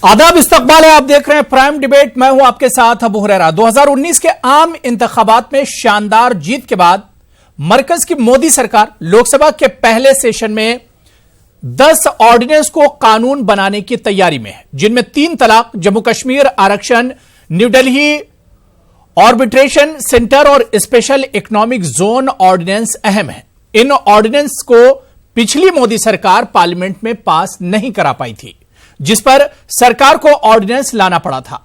आदाब, इस्तकबाल है। आप देख रहे हैं प्राइम डिबेट। मैं हूं आपके साथ अबू हुरैरा। 2019 के आम इंतखाबात में शानदार जीत के बाद मरकज की मोदी सरकार लोकसभा के पहले सेशन में 10 ऑर्डिनेंस को कानून बनाने की तैयारी में है, जिनमें 3 तलाक, जम्मू कश्मीर आरक्षण, न्यू दिल्ली आर्बिट्रेशन सेंटर और स्पेशल इकोनॉमिक जोन ऑर्डिनेंस अहम है। इन ऑर्डिनेंस को पिछली मोदी सरकार पार्लियामेंट में पास नहीं करा पाई थी, जिस पर सरकार को ऑर्डिनेंस लाना पड़ा था।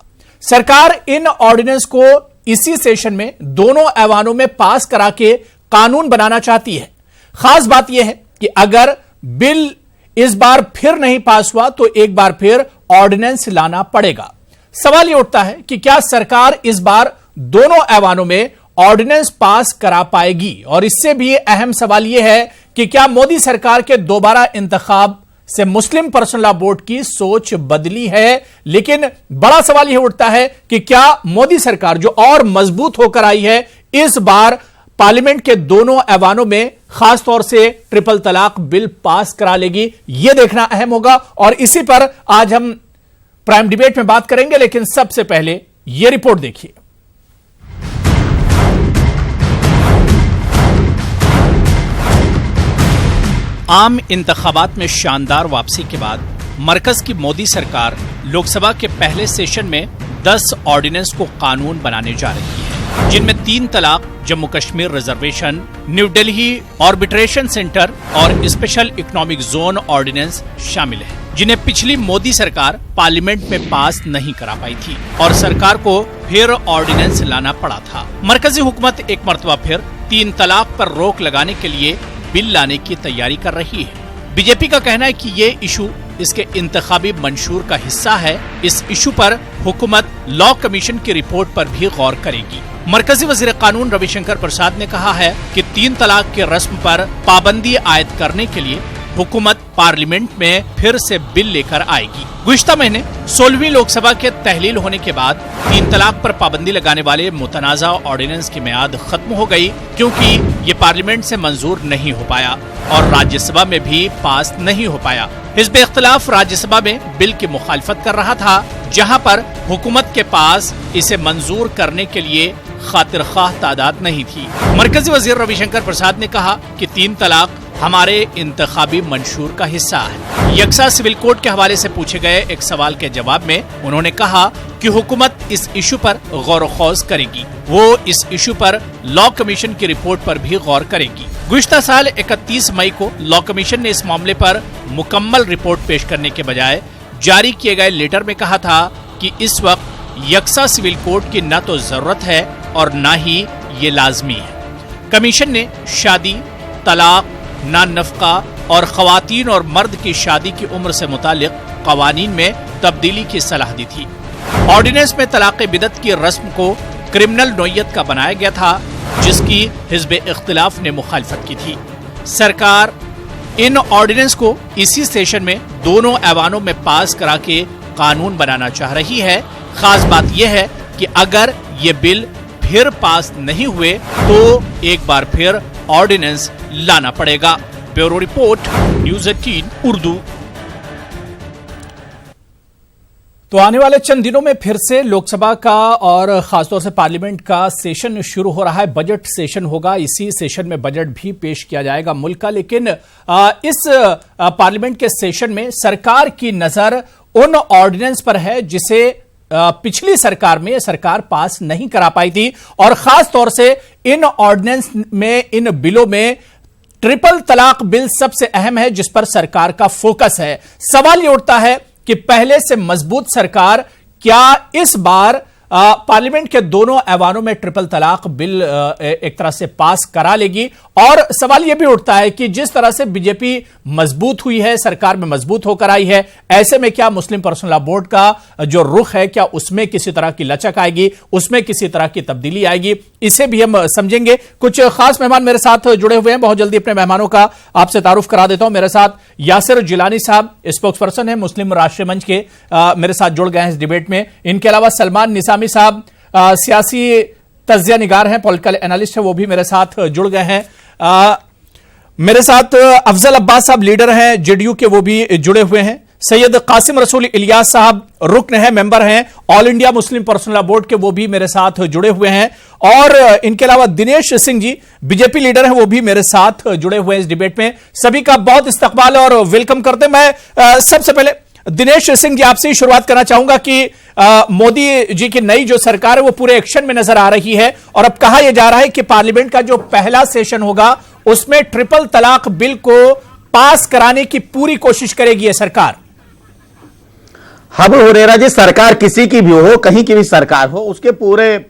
सरकार इन ऑर्डिनेंस को इसी सेशन में दोनों ऐवानों में पास करा के कानून बनाना चाहती है। खास बात यह है कि अगर बिल इस बार फिर नहीं पास हुआ तो एक बार फिर ऑर्डिनेंस लाना पड़ेगा। सवाल यह उठता है कि क्या सरकार इस बार दोनों ऐवानों में ऑर्डिनेंस पास करा पाएगी, और इससे भी अहम सवाल यह है कि क्या मोदी सरकार के दोबारा इंतखाब से मुस्लिम पर्सनल लॉ बोर्ड की सोच बदली है। लेकिन बड़ा सवाल यह उठता है कि क्या मोदी सरकार जो और मजबूत होकर आई है, इस बार पार्लियामेंट के दोनों ऐवानों में खासतौर से ट्रिपल तलाक बिल पास करा लेगी। यह देखना अहम होगा और इसी पर आज हम प्राइम डिबेट में बात करेंगे। लेकिन सबसे पहले यह रिपोर्ट देखिए। आम इंतखाबात में शानदार वापसी के बाद मरकज की मोदी सरकार लोकसभा के पहले सेशन में 10 ऑर्डिनेंस को कानून बनाने जा रही है, जिनमें 3 तलाक, Jammu Kashmir reservation, new Delhi arbitration centre और स्पेशल इकोनॉमिक जोन ऑर्डिनेंस शामिल है, जिन्हें पिछली मोदी सरकार पार्लियामेंट में पास नहीं करा पाई थी और सरकार को फिर ऑर्डिनेंस लाना पड़ा था। मरकजी हुकूमत एक मरतबा फिर 3 तलाक पर रोक लगाने के लिए बिल लाने की तैयारी कर रही है। बीजेपी का कहना है कि ये इशू इसके इंतखाबी मंशूर का हिस्सा है। इस इशू पर हुकूमत लॉ कमीशन की रिपोर्ट पर भी गौर करेगी। मरकजी वजीर कानून रविशंकर प्रसाद ने कहा है कि 3 तलाक की रस्म पर पाबंदी आयद करने के लिए हुकूमत पार्लियामेंट में फिर से बिल लेकर आएगी। गुज़िश्ता महीने 16वीं लोकसभा के तहलील होने के बाद 3 तलाक पर पाबंदी लगाने वाले मुतनाज़ा ऑर्डिनेंस की मियाद खत्म हो गई, क्योंकि ये पार्लियामेंट से मंजूर नहीं हो पाया और राज्यसभा में भी पास नहीं हो पाया। हिज़्ब इख्तिलाफ राज्यसभा में बिल की मुखालफत कर रहा था, जहां पर हुकूमत के पास इसे मंजूर करने के लिए खातिर ख्वाह तादाद नहीं थी। मरकजी वजीर रविशंकर प्रसाद ने कहा कि 3 तलाक हमारे इंतखाबी मंशूर का हिस्सा है। यकसा सिविल कोड के हवाले से पूछे गए एक सवाल के जवाब में उन्होंने कहा कि हुकूमत इस इशू पर गौर खौज करेगी। वो इस इशू पर लॉ कमीशन की रिपोर्ट पर भी गौर करेगी। गुज़िश्ता साल 31 मई को लॉ कमीशन ने इस मामले पर मुकम्मल रिपोर्ट पेश करने के बजाय जारी किए गए लेटर में कहा था कि इस वक्त यकसा सिविल कोड की न तो जरूरत है और न ही ये लाजमी है। कमीशन ने शादी, तलाक, नान नफका और खवातीन और मर्द की शादी की उम्र से मुतालिक कवानीन में तब्दीली की सलाह दी थी। ऑर्डिनेंस में तलाक़ बिदअत की रस्म को क्रिमिनल नोयत का बनाया गया था, जिसकी हिज़्ब इख्तिलाफ ने मुखालफत की थी। सरकार इन ऑर्डिनेंस को इसी सेशन में दोनों ऐवानों में पास करा के कानून बनाना चाह रही है। खास बात यह है कि अगर ये बिल फिर पास नहीं हुए तो एक बार फिर ऑर्डिनेंस लाना पड़ेगा। Bureau report, news 18 Urdu. तो आने वाले चंद दिनों में फिर से लोकसभा का और खासतौर से पार्लियामेंट का सेशन शुरू हो रहा है। बजट सेशन होगा, इसी सेशन में बजट भी पेश किया जाएगा मुल्क का। लेकिन इस पार्लियामेंट के सेशन में सरकार की नजर उन ऑर्डिनेंस पर है जिसे पिछली सरकार में सरकार पास नहीं करा पाई थी, और खास तौर से इन ऑर्डिनेंस में, इन बिलों में ट्रिपल तलाक बिल सबसे अहम है, जिस पर सरकार का फोकस है। सवाल यह उठता है कि पहले से मजबूत सरकार क्या इस बार पार्लियामेंट के दोनों ऐवानों में ट्रिपल तलाक बिल एक तरह से पास करा लेगी। और सवाल यह भी उठता है कि जिस तरह से बीजेपी मजबूत हुई है, सरकार में मजबूत होकर आई है, ऐसे में क्या मुस्लिम पर्सनल लॉ बोर्ड का जो रुख है, क्या उसमें किसी तरह की लचक आएगी, उसमें किसी तरह की तब्दीली आएगी, इसे भी हम समझेंगे। कुछ खास मेहमान मेरे साथ जुड़े हुए हैं। बहुत जल्दी अपने मेहमानों का आपसे तारुफ करा देता हूं। मेरे साथ यासिर जिलानी साहब, स्पोक्स पर्सन है मुस्लिम राष्ट्रीय मंच के, मेरे साथ जुड़ गए हैं इस डिबेट में। इनके अलावा सलमान निसामी साहब सियासी तज्जिया निगार हैं, पॉलिटिकल एनालिस्ट है, वो भी मेरे साथ जुड़ गए हैं। मेरे साथ अफजल अब्बास साहब लीडर हैं जेडीयू के, वो भी जुड़े हुए हैं। सैयद कासिम रसूल इलियास साहब रुकन है, मेंबर हैं all India Muslim personal law board के, वो भी मेरे साथ जुड़े हुए हैं। और इनके अलावा दिनेश सिंह जी बीजेपी लीडर हैं, वो भी मेरे साथ जुड़े हुए हैं इस डिबेट में। सभी का बहुत इस्तकबाल और वेलकम करते हैं। मैं सबसे पहले दिनेश सिंह जी आपसे ही शुरुआत करना चाहूंगा कि मोदी जी की नई जो सरकार है वो पूरे एक्शन में नजर आ रही है और अब कहा यह जा रहा है कि पार्लियामेंट का जो पहला सेशन होगा उसमें ट्रिपल तलाक बिल को पास कराने की पूरी कोशिश करेगी यह सरकार। अबू हुरैरा जी, सरकार किसी की भी हो, कहीं की भी सरकार हो, उसके पूरे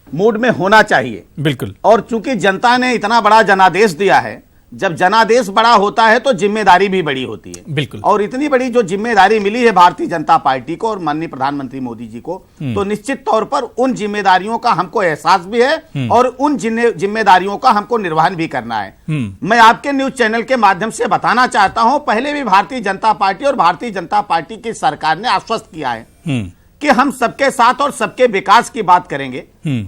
मूड में होना चाहिए। बिल्कुल। और चूंकि जनता ने इतना बड़ा जनादेश दिया है, जब जनादेश बड़ा होता है तो जिम्मेदारी भी बड़ी होती है। बिल्कुल। और इतनी बड़ी जो जिम्मेदारी मिली है भारतीय जनता पार्टी को और माननीय प्रधानमंत्री मोदी जी को, तो निश्चित तौर पर उन जिम्मेदारियों का हमको एहसास भी है और उन जिम्मेदारियों का हमको निर्वहन भी करना है। मैं आपके न्यूज चैनल के माध्यम से बताना चाहता हूं, पहले भी भारतीय जनता पार्टी और भारतीय जनता पार्टी की सरकार ने आश्वस्त किया है कि हम सबके साथ और सबके विकास की बात करेंगे।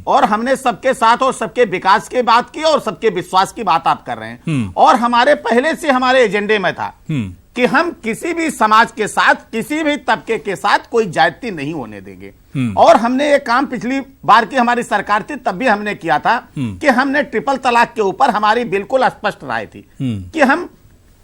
और हमने सबके साथ और सबके विकास की बात की और सबके विश्वास की बात आप कर रहे हैं। और हमारे पहले से हमारे एजेंडे में था कि हम किसी भी समाज के साथ, किसी भी तबके के साथ कोई ज्यादती नहीं होने देंगे। और हमने ये काम पिछली बार की हमारी सरकार थी तब भी हमने किया था कि हमने ट्रिपल तलाक के ऊपर हमारी बिल्कुल स्पष्ट राय थी कि हम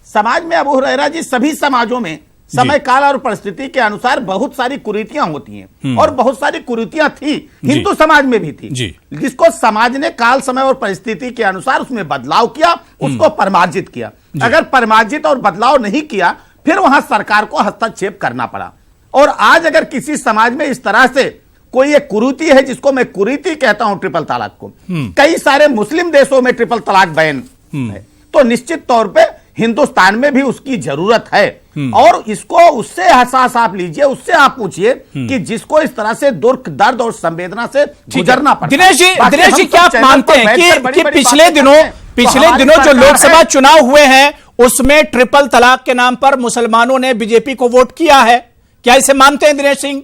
समाज में, अबू हुरैरा जी, सभी समाजों में समय काल और परिस्थिति के अनुसार बहुत सारी कुरीतियां होती हैं और बहुत सारी कुरीतियां थी, हिंदू समाज में भी थी, जिसको समाज ने काल समय और परिस्थिति के अनुसार उसमें बदलाव किया, उसको परिमार्जित किया। अगर परिमार्जित और बदलाव नहीं किया फिर वहां सरकार को हस्तक्षेप करना पड़ा। और आज अगर किसी समाज में इस तरह से कोई एक कुरीति है, जिसको मैं कुरीति कहता हूं ट्रिपल तलाक को, कई सारे मुस्लिम देशों में ट्रिपल तलाक बैन है, तो निश्चित तौर पर हिंदुस्तान में भी उसकी जरूरत है। और इसको उससे एहसास आप लीजिए, उससे आप पूछिए कि जिसको इस तरह से दुख, दर्द और संवेदना से गुजरना पड़ता है। दिनेश जी क्या आप मानते हैं कि पिछले दिनों जो लोकसभा चुनाव हुए हैं उसमें ट्रिपल तलाक के नाम पर मुसलमानों ने बीजेपी को वोट किया है, क्या इसे मानते हैं दिनेश सिंह?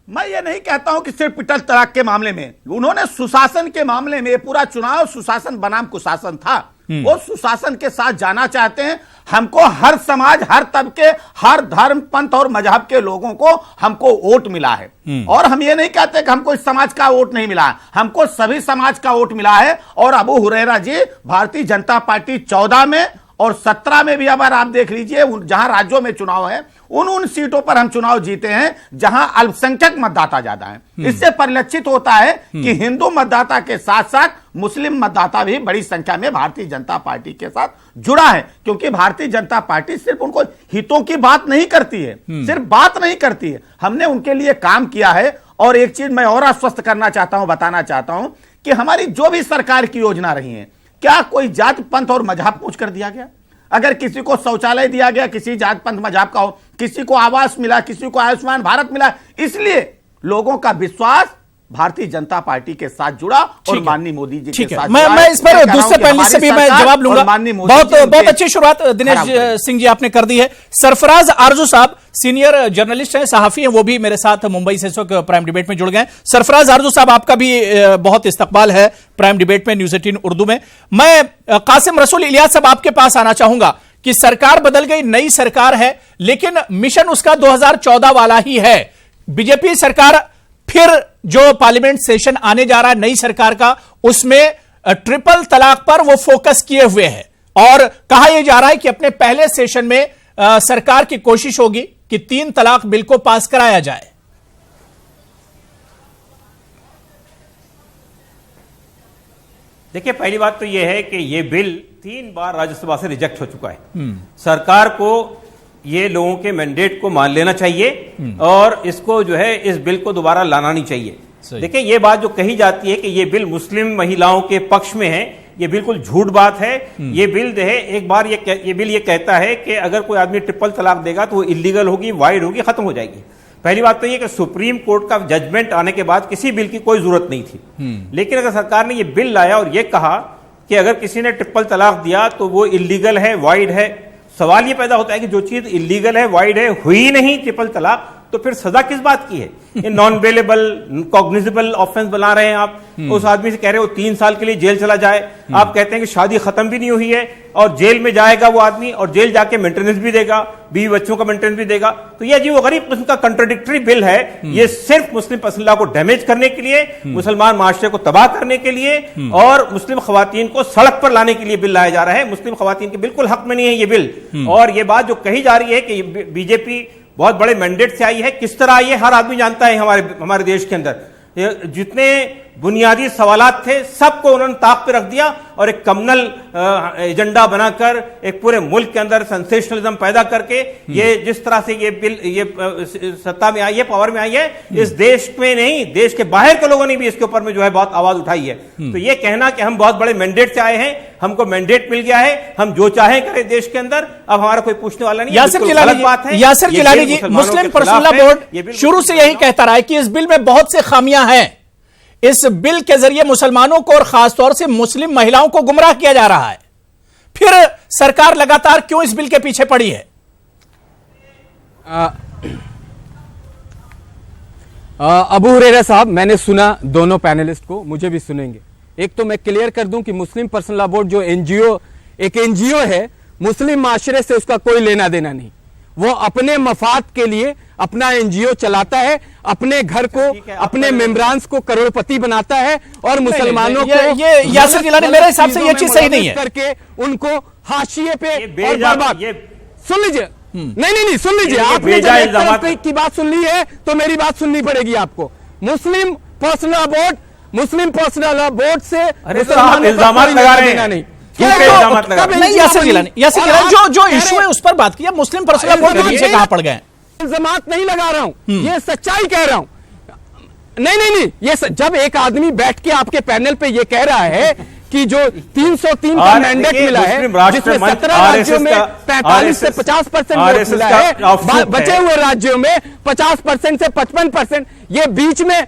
मैं ये नहीं कहता हूं कि सिर्फ ट्रिपल तलाक के मामले में, उन्होंने सुशासन के मामले में, पूरा चुनाव सुशासन बनाम कुशासन था, वो सुशासन के साथ जाना चाहते हैं। हमको हर समाज, हर तबके, हर धर्म, पंथ और मजहब के लोगों को हमको वोट मिला है। और हम ये नहीं कहते कि हमको इस समाज का वोट नहीं मिला है, हमको सभी समाज का वोट मिला है। और अबू हुरैरा जी, भारतीय जनता पार्टी 14 में और 17 में भी अगर आप देख लीजिए, जहां राज्यों में चुनाव है उन सीटों पर हम चुनाव जीते हैं जहां अल्पसंख्यक मतदाता ज्यादा हैं। इससे परिलक्षित होता है कि हिंदू मतदाता के साथ साथ मुस्लिम मतदाता भी बड़ी संख्या में भारतीय जनता पार्टी के साथ जुड़ा है। क्योंकि भारतीय जनता पार्टी सिर्फ उनको हितों की बात नहीं करती है, सिर्फ बात नहीं करती है, हमने उनके लिए काम किया है। और एक चीज मैं और आश्वस्त करना चाहता हूं, बताना चाहता हूं कि हमारी जो भी सरकार की योजना रही है, क्या कोई जात, पंथ और मजहब पूछ कर दिया गया? अगर किसी को शौचालय दिया गया, किसी जात पंथ मजहब का हो, किसी को आवास मिला, किसी को आयुष्मान भारत मिला, इसलिए लोगों का विश्वास भारतीय जनता पार्टी के साथ जुड़ा और माननीय मोदी जी के साथ। मैं इस पर दूसरे पहले से भी मैं जवाब लूंगा। बहुत अच्छी शुरुआत दिनेश सिंह जी आपने कर दी है। सरफराज आरजू साहब सीनियर जर्नलिस्ट हैं, सहाफी हैं, वो भी मेरे साथ मुंबई से इस वक्त प्राइम डिबेट में जुड़ गए। सरफराज आरजू साहब, आपका भी बहुत इस्तकबाल है प्राइम डिबेट में न्यूज 18 उर्दू में। मैं कासिम रसूल इलियास साहब आपके पास आना चाहूंगा कि सरकार बदल गई, नई सरकार है, लेकिन मिशन उसका 2014 वाला ही है। बीजेपी सरकार फिर जो पार्लियामेंट सेशन आने जा रहा है नई सरकार का, उसमें ट्रिपल तलाक पर वो फोकस किए हुए है और कहा यह जा रहा है कि अपने पहले सेशन में सरकार की कोशिश होगी कि 3 तलाक बिल को पास कराया जाए। देखिए, पहली बात तो यह है कि यह बिल 3 बार राज्यसभा से रिजेक्ट हो चुका है। सरकार को ये लोगों के मैंडेट को मान लेना चाहिए और इसको जो है, इस बिल को दोबारा लाना नहीं चाहिए। देखिए, ये बात जो कही जाती है कि ये बिल मुस्लिम महिलाओं के पक्ष में है, ये बिल्कुल झूठ बात है। ये बिल जो है, एक बार ये बिल ये कहता है कि अगर कोई आदमी ट्रिपल तलाक देगा तो वो इलीगल होगी, वाइड होगी, खत्म हो जाएगी। पहली बात तो ये कि सुप्रीम कोर्ट का जजमेंट आने के बाद किसी बिल की कोई जरूरत नहीं थी। लेकिन अगर सरकार ने ये बिल लाया और ये कहा कि अगर किसी ने ट्रिपल तलाक दिया तो वो इलीगल है, वाइड है, सवाल ये पैदा होता है कि जो चीज इलीगल है, वाइड है, हुई नहीं ट्रिपल तलाक, तो फिर सजा किस बात की है? ये नॉन बेलेबल कॉग्निजेबल ऑफेंस बना रहे हैं आप। उस आदमी से कह रहे हो 3 साल के लिए जेल चला जाए, आप कहते हैं कि शादी खत्म भी नहीं हुई है और जेल में जाएगा वो आदमी, और जेल जाके मेंटेनेंस भी देगा, बीवी बच्चों का मेंटेनेंस भी देगा। तो ये अजीब गरीब किस्म का कंट्राडिक्टरी बिल है। ये सिर्फ मुस्लिम पर्सनल लॉ को डैमेज करने के लिए, मुसलमान माशरे को तबाह करने के लिए और मुस्लिम खवातीन को सड़क पर लाने के लिए बिल लाया जा रहा है। मुस्लिम खवातीन के बिल्कुल हक में नहीं है ये बिल। और ये बात जो कही जा रही है कि बीजेपी बहुत बड़े मैंडेट से आई है, किस तरह आई है हर आदमी जानता है। हमारे देश के अंदर जितने बुनियादी सवालात थे सबको उन्होंने ताक पे रख दिया और एक कम्युनल एजेंडा बनाकर एक पूरे मुल्क के अंदर सेंसेशनलिज्म पैदा करके ये जिस तरह से ये बिल ये सत्ता में आई है, पावर में आई है, इस देश में नहीं देश के बाहर के लोगों ने भी इसके ऊपर में जो है बहुत आवाज उठाई है। तो ये कहना कि हम बहुत बड़े मैंडेट से आए हैं, हमको मैंडेट मिल गया है, हम जो चाहें करें देश के अंदर, अब हमारा कोई पूछने वाला नहीं। यासिर जिलानी जी, मुस्लिम पर्सनल लॉ बोर्ड शुरू से यही कहता रहा है कि इस बिल में बहुत से खामियां हैं। इस बिल के जरिए मुसलमानों को और खासतौर से मुस्लिम महिलाओं को गुमराह किया जा रहा है। फिर सरकार लगातार क्यों इस बिल के पीछे पड़ी है? अबू हुरैरा साहब, मैंने सुना दोनों पैनलिस्ट को, मुझे भी सुनेंगे। एक तो मैं क्लियर कर दूं कि मुस्लिम पर्सनल लॉ बोर्ड जो एक एनजीओ है, मुस्लिम माशरे से उसका कोई लेना देना नहीं। वो अपने मफाद के लिए अपना एनजीओ चलाता है, अपने घर को, अपने मेंबरान्स को करोड़पति बनाता है और मुसलमानों को यासिर जिलानी, मेरे हिसाब से ये चीज सही नहीं है करके उनको हाशिए पे और बर्बाद। सुन लीजिए, नहीं सुन लीजिए, आपने जब एक तरफ की बात सुन ली है तो मेरी बात सुननी पड़ेगी आपको। मुस्लिम पर्सनल लॉ बोर्ड से इल्जाम लगा रहे हैं नहीं। यासिर जिलानी जो इशू है उस पर बात किया, मुस्लिम पर्सनल लॉ बोर्ड के पीछे कहां पड़ गए? इल्जामात नहीं लगा रहा हूं, ये सच्चाई कह रहा हूं। नहीं, ये जब एक आदमी बैठ के आपके पैनल पे ये कह रहा है कि जो 303 का मैंडेट मिला है, जिसमें 17 राज्यों में 45 से 50% वोट मिला है, बचे हुए राज्यों में 50% से 55%, ये बीच में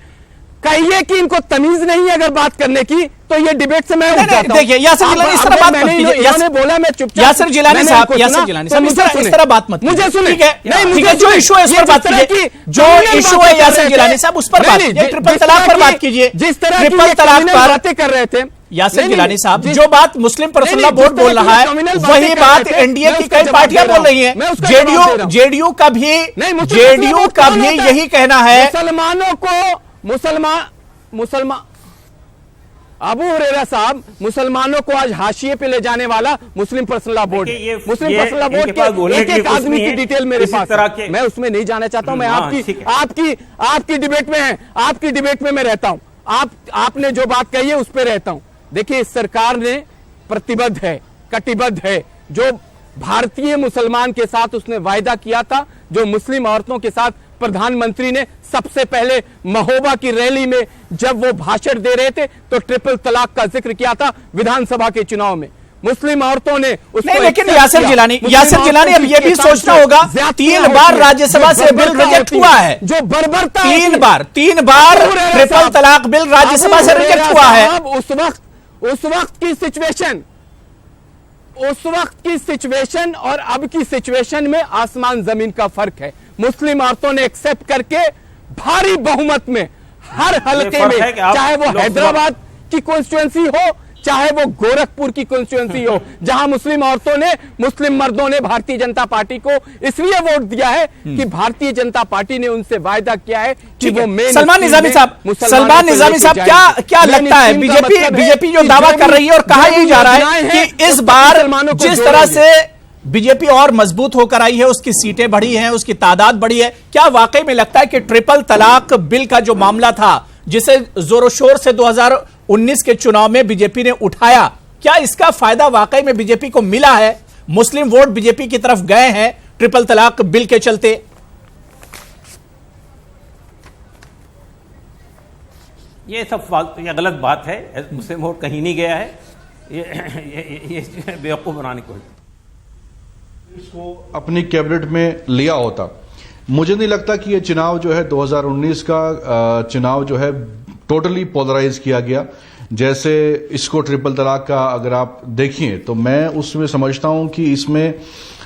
कहिए कि इनको तमीज नहीं है अगर बात करने की, तो ये डिबेट से मैं देखिए यासिर जिलानी इस तरह बात मत कीजिए। इन्होंने बोला मैं चुपचाप। यासिर जिलानी साहब इस तरह बात मत, मुझे सुनिए। ठीक है, जो इशू है उस पर बात कीजिए। जो इशू है यासिर जिलानी साहब उस पर बात कीजिए, ट्रिपल तलाक पर बात कीजिए। जिस तरह ट्रिपल तलाक पर बातें कर रहे थे यासिर जिलानी साहब, जो बात मुस्लिम पर्सनल लॉ बोर्ड बोल रहा है वही बात एनडीए की कई पार्टियां बोल रही हैं। जेडीयू का भी यही कहना है। मुसलमान अबू हुरैरा साहब, मुसलमानों को आज हाशिए पे ले जाने वाला मुस्लिम पर्सनल लॉ बोर्ड है। मुस्लिम पर्सनल लॉ बोर्ड के एक आदमी की डिटेल मेरे पास, मैं उसमें नहीं जाना चाहता हूं। मैं आपकी डिबेट में है, आपकी डिबेट में मैं रहता हूं। आपने जो बात कही है उस पर रहता हूं। देखिए, इस सरकार ने प्रतिबद्ध है, कटिबद्ध है। जो भारतीय मुसलमान के साथ उसने वायदा किया था, जो मुस्लिम औरतों के साथ प्रधानमंत्री ने सबसे पहले महोबा की रैली में जब वो भाषण दे रहे थे तो ट्रिपल तलाक का जिक्र किया था विधानसभा के चुनाव में। मुस्लिम औरतों ने उसको, लेकिन यासिर जिलानी अब ये भी सोचना होगा, 3 बार राज्यसभा से बिल रिजेक्ट हुआ है। जो बर्बरता 3 बार ट्रिपल तलाक बिल राज्यसभा से रिजेक्ट हुआ है। उस वक्त की सिचुएशन और अब की सिचुएशन में आसमान जमीन का फर्क है। मुस्लिम औरतों ने एक्सेप्ट करके भारी बहुमत में हर हलके में, चाहे वो हैदराबाद की कॉन्स्टिट्यूएंसी हो, चाहे वो गोरखपुर की कॉन्स्टिट्यूएंसी हो, जहां मुस्लिम औरतों ने, मुस्लिम मर्दों ने भारतीय जनता पार्टी को इसलिए वोट दिया है कि भारतीय जनता पार्टी ने उनसे वायदा किया है कि वो मेन। सलमान निजामी साहब क्या लगता है, बीजेपी जो दावा कर रही है और कहा यही जा रहा है कि इस बार जिस तरह से बीजेपी और मजबूत होकर आई है, उसकी सीटें बढ़ी हैं, उसकी तादाद बढ़ी है, क्या वाकई में लगता है कि ट्रिपल तलाक बिल का जो मामला था, जिसे जोरों शोर से 2019 के चुनाव में बीजेपी ने उठाया, क्या इसका फायदा वाकई में बीजेपी को मिला है? मुस्लिम वोट बीजेपी की तरफ गए हैं ट्रिपल तलाक बिल के चलते? ये सब ये गलत बात है। मुस्लिम वोट कहीं नहीं गया है, ये बेवकूफ बनाने को इसको अपनी कैबिनेट में लिया होता। मुझे नहीं लगता कि ये चुनाव जो है 2019 का चुनाव जो है टोटली पोलराइज किया गया। जैसे इसको ट्रिपल तलाक का अगर आप देखिए तो मैं उसमें समझता हूं कि इसमें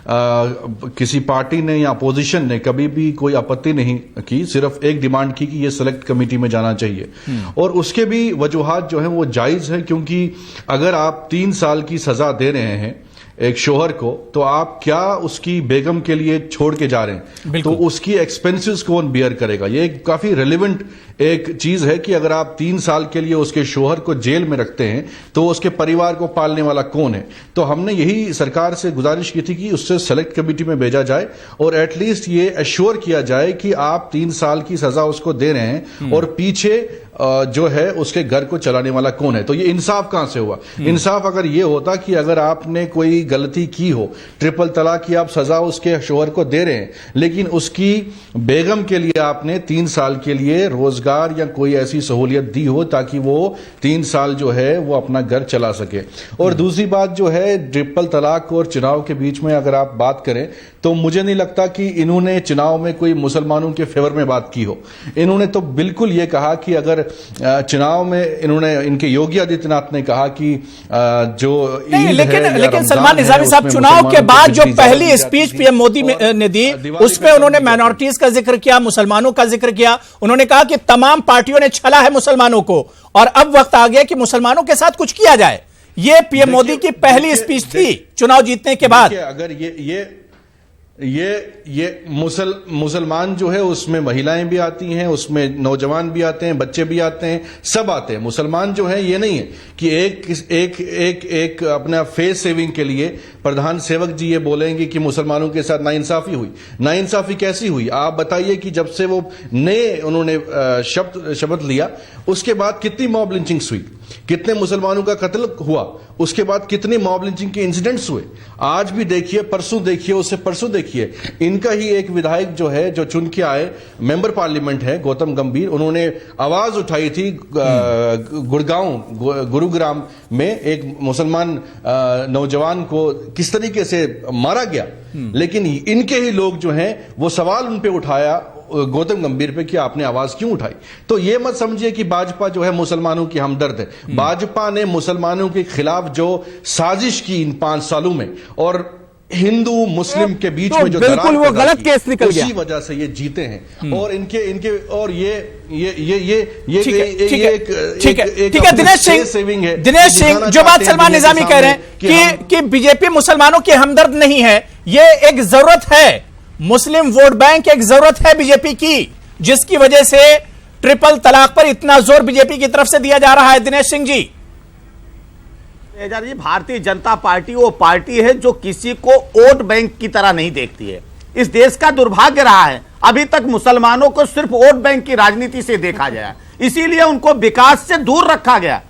किसी पार्टी ने या अपोजिशन ने कभी भी कोई आपत्ति नहीं की, सिर्फ एक डिमांड की कि ये सेलेक्ट कमेटी में जाना चाहिए। और उसके भी वजूहात जो है वो जायज है, क्योंकि अगर आप 3 साल की सजा दे रहे हैं एक शोहर को, तो आप क्या उसकी बेगम के लिए छोड़ के जा रहे हैं, तो उसकी एक्सपेंसेस कौन बियर करेगा? ये काफी रेलिवेंट एक चीज है कि अगर आप 3 साल के लिए उसके शोहर को जेल में रखते हैं तो उसके परिवार को पालने वाला कौन है? तो हमने यही सरकार से गुजारिश की थी कि उससे सेलेक्ट कमेटी में भेजा जाए और एटलीस्ट ये एश्योर किया जाए कि आप 3 साल की सजा उसको दे रहे हैं और पीछे जो है उसके घर को चलाने वाला कौन है। तो ये इंसाफ कहां से हुआ? इंसाफ अगर ये होता कि अगर आपने कोई गलती की हो, ट्रिपल तलाक की आप सजा उसके शोहर को दे रहे हैं, लेकिन उसकी बेगम के लिए आपने 3 साल के लिए रोजगार या कोई ऐसी सहूलियत दी हो ताकि वो 3 साल जो है वो अपना घर चला सके। और दूसरी बात जो है ट्रिपल तलाक और चुनाव के बीच में अगर आप बात करें तो मुझे नहीं लगता कि इन्होंने चुनाव में कोई मुसलमानों के फेवर में बात की हो। इन्होंने तो बिल्कुल ये कहा कि अगर चुनाव में इनके योगी आदित्यनाथ ने कहा कि जो लेकिन सलमान निजामी साहब, चुनाव के बाद जो पहली स्पीच पीएम मोदी ने दी उसमें उन्होंने माइनॉरिटीज का जिक्र किया, मुसलमानों का जिक्र किया। उन्होंने कहा कि तमाम पार्टियों ने छला है मुसलमानों को और अब वक्त आ गया कि मुसलमानों के साथ कुछ किया जाए। ये पीएम मोदी की पहली स्पीच थी चुनाव जीतने के बाद। अगर ये मुसलमान जो है उसमें महिलाएं भी आती हैं, उसमें नौजवान भी आते हैं, बच्चे भी आते हैं, सब आते हैं। मुसलमान जो है ये नहीं है कि एक अपना फेस सेविंग के लिए प्रधान सेवक जी ये बोलेंगे कि मुसलमानों के साथ नाइंसाफी हुई। नाइंसाफी कैसी हुई? आप बताइए कि जब से वो नए उन्होंने शपथ लिया उसके बाद कितनी मॉब लिंचिंग्स हुई, कितने मुसलमानों का कत्ल हुआ, उसके बाद कितने मॉब लिंचिंग के इंसिडेंट्स हुए। आज भी देखिए, परसों देखिए, उससे परसों देखिए, इनका ही एक विधायक जो है जो चुन के आए मेंबर पार्लियामेंट है गौतम गंभीर, उन्होंने आवाज उठाई थी गुरुग्राम में एक मुसलमान नौजवान को किस तरीके से मारा गया, लेकिन इनके ही लोग जो हैं वो सवाल उन पे उठाया गौतम गंभीर पे कि आपने आवाज क्यों उठाई। तो ये मत समझिए कि भाजपा जो है मुसलमानों की हमदर्द है। भाजपा ने मुसलमानों के खिलाफ जो साजिश की इन 5 सालों में और हिंदू मुस्लिम के बीच में जो बिल्कुल वो गलत केस निकल गया, उसी वजह से ये जीते हैं। और इनके और ये ठीक है दिनेश सिंह, जो बात सलमान निजामी कह रहे हैं कि बीजेपी मुसलमानों की हमदर्द नहीं है, ये एक जरूरत है, मुस्लिम वोट बैंक एक जरूरत है बीजेपी की, जिसकी वजह से ट्रिपल तलाक पर इतना जोर बीजेपी की तरफ से दिया जा रहा है। दिनेश सिंह जी, जी भारतीय जनता पार्टी वो पार्टी है जो किसी को वोट बैंक की तरह नहीं देखती है। इस देश का दुर्भाग्य रहा है अभी तक मुसलमानों को सिर्फ वोट बैंक की राजनीति से देखा गया, इसीलिए उनको विकास से दूर रखा गया।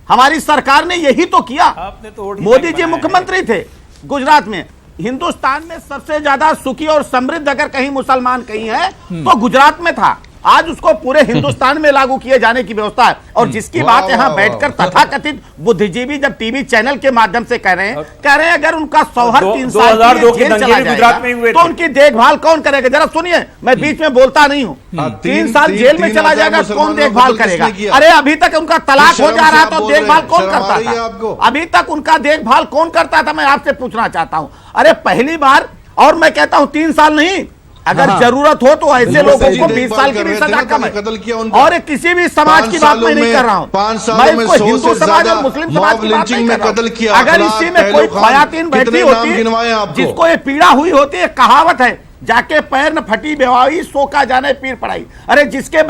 हमारी सरकार ने यही तो किया। आपने तो मोदी जी मुख्यमंत्री थे गुजरात में, हिंदुस्तान में सबसे ज्यादा सुखी और समृद्ध अगर कहीं मुसलमान कहीं है तो गुजरात में था। आज उसको पूरे हिंदुस्तान में लागू किए जाने की व्यवस्था है। और जिसकी बात यहां बैठकर तथाकथित बुद्धिजीवी जब टीवी चैनल के माध्यम से कह रहे हैं अगर उनका शौहर 3 साल जेल चला जाएगा तो उनकी देखभाल कौन करेगा? जरा सुनिए, मैं बीच में बोलता नहीं हूं। 3 साल जेल में चला जाएगा, कौन देखभाल करेगा? अरे अभी तक उनका तलाक हो जा रहा था, तो देखभाल कौन करता था? अभी तक उनका देखभाल कौन करता था? मैं आपसे पूछना चाहता हूं। अरे पहली बार, और मैं कहता हूं 3 साल नहीं, अगर जरूरत हो तो ऐसे लोगों को 20 साल की भी सजा कम है। और किसी भी समाज की बात मैं नहीं कर रहा हूं, मैं इसको हिंदू समाज और मुस्लिम समाज की बात नहीं कर रहा हूं। अगर इसी में कोई खयातीन बैठी होती जिसको ये पीड़ा हुई होती है, कहावत है जाके पैर न फटी बेवाई सो का जाने पीर पड़ाई। अरे जिसके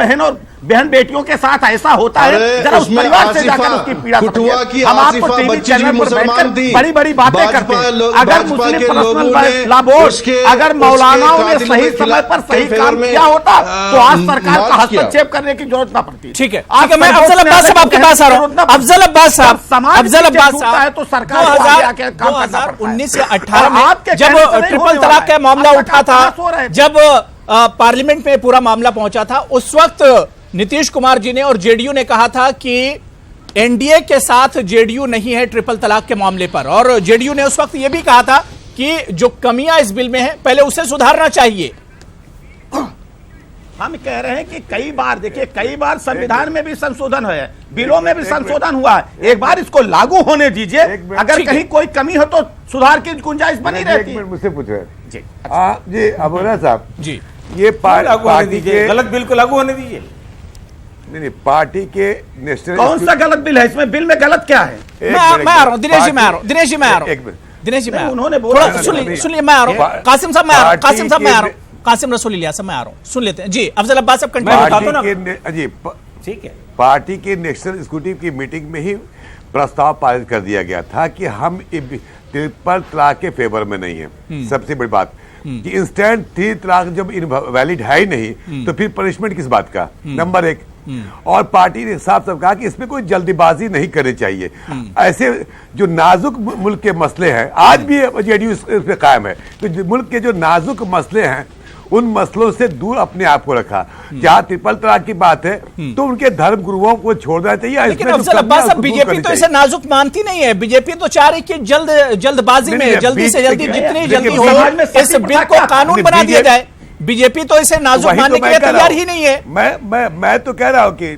बहन बेटियों के साथ ऐसा होता है, जरा उस परिवार से जाकर उसकी पीड़ा समझिए। हम आपको टीवी चैनल पर बैठकर बड़ी बड़ी बातें करते हैं। अगर मुस्लिम पर्सनल लॉ बोर्ड, अगर मौलानाओं ने सही समय पर सही काम किया होता तो आज सरकार का हस्तक्षेप करने की जरूरत न पड़ती। ठीक है, मैं अफजल अब्बास साहब आपके पास आ रहा हूं। अफजल अब्बास साहब, तो सरकार 2019 या 18 में जब ट्रिपल तलाक का मामला उठा था, जब पार्लियामेंट में पूरा मामला पहुंचा था, उस वक्त नीतीश कुमार जी ने और जेडीयू ने कहा था कि एनडीए के साथ जेडीयू नहीं है ट्रिपल तलाक के मामले पर। और जेडीयू ने उस वक्त यह भी कहा था कि जो कमियां इस बिल में है पहले उसे सुधारना चाहिए। हम कह रहे हैं कि कई बार देखिए, कई बार संविधान में भी संशोधन हुआ है, बिलों में भी संशोधन हुआ है। एक बार इसको लागू होने दीजिए, अगर कहीं कोई कमी हो तो सुधार की गुंजाइश बनी रहती है। मुझसे पूछ रहे जी जी अबू हुरैरा साहब जी, ये पार्टी के गलत बिल को लागू होने दीजिए। नहीं, पार्टी के नेशनल कौन सा गलत बिल है इसमें? बिल में गलत क्या है? मैं आ रहा हूँ दिनेश जी, मैं आ रहा हूँ दिनेश जी, मैं आ रहा हूँ दिनेश जी, मैं उन्होंने बोला, सुनिए मैं आ रहा हूँ कासिम साहब, मैं आ रहा हूँ कासिम साहब, मैं आ रहा हूँ कासिम रसूल इलियास साहब, मैं आ रहा हूँ, सुन लेते हैं जी। अफजल अब्बास साहब कंटिन्यू। जी ठीक है, पार्टी के नेशनल एग्जीक्यूटिव की मीटिंग में ही प्रस्ताव पारित कर दिया गया था कि हम ट्रिपल तलाक के फेवर में नहीं है। सबसे बड़ी बात कि इंस्टेंट 3 तलाक जब वैलिड है ही नहीं तो फिर पनिशमेंट किस बात का, नंबर 1। और पार्टी ने साफ साफ कहा कि इसमें कोई जल्दीबाजी नहीं करनी चाहिए। ऐसे जो नाजुक मुल्क के मसले हैं, आज भी जेडीयू इस पे कायम है, तो मुल्क के जो नाजुक मसले हैं उन मसलों से दूर अपने आप को रखा। जहां ट्रिपल तलाक की बात है तो उनके धर्म गुरुओं को छोड़ना चाहिए। लेकिन अफजल अब्बास साहब, बीजेपी तो इसे नाजुक मानती नहीं है। बीजेपी तो चाह रही कि जल्दबाजी में जल्दी से जल्दी जितनी जल्दी हो इस बिल को कानून बना दिया जाए। बीजेपी तो इसे नाजुक मानने के लिए तैयार ही नहीं है। मैं तो कह रहा हूं कि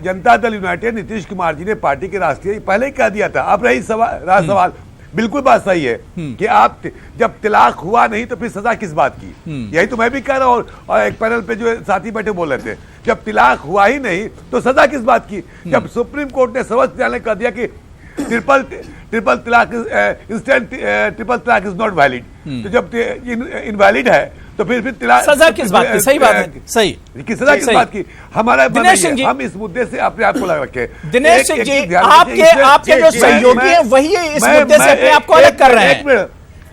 जनता दल यूनाइटेड नीतीश कुमार जी ने पार्टी के राष्ट्रीय पहले ही कह दिया था। अब रही सवाल, बिल्कुल बात सही है कि आप जब तलाक हुआ नहीं तो फिर सजा किस बात की। यही तो मैं भी कह रहा हूं, और एक पैनल पे जो साथी बैठे बोल रहे थे, जब तलाक हुआ ही नहीं तो सजा किस बात की। जब सुप्रीम कोर्ट ने सर्वोच्च न्यायालय कह दिया कि ट्रिपल तलाक इंस्टेंट ट्रिपल तलाक इज नॉट वैलिड, तो जब इनवैलिड है तो फिर तलाक सजा किस बात की? सही बात है, सही कि सजा किस बात की। हमारा दिनेश सिंह जी, हम इस मुद्दे से अपने आप को लगा रखे। दिनेश सिंह जी, आपके जो सहयोगी हैं वही इस मुद्दे से अपने आप को अलग कर रहे हैं।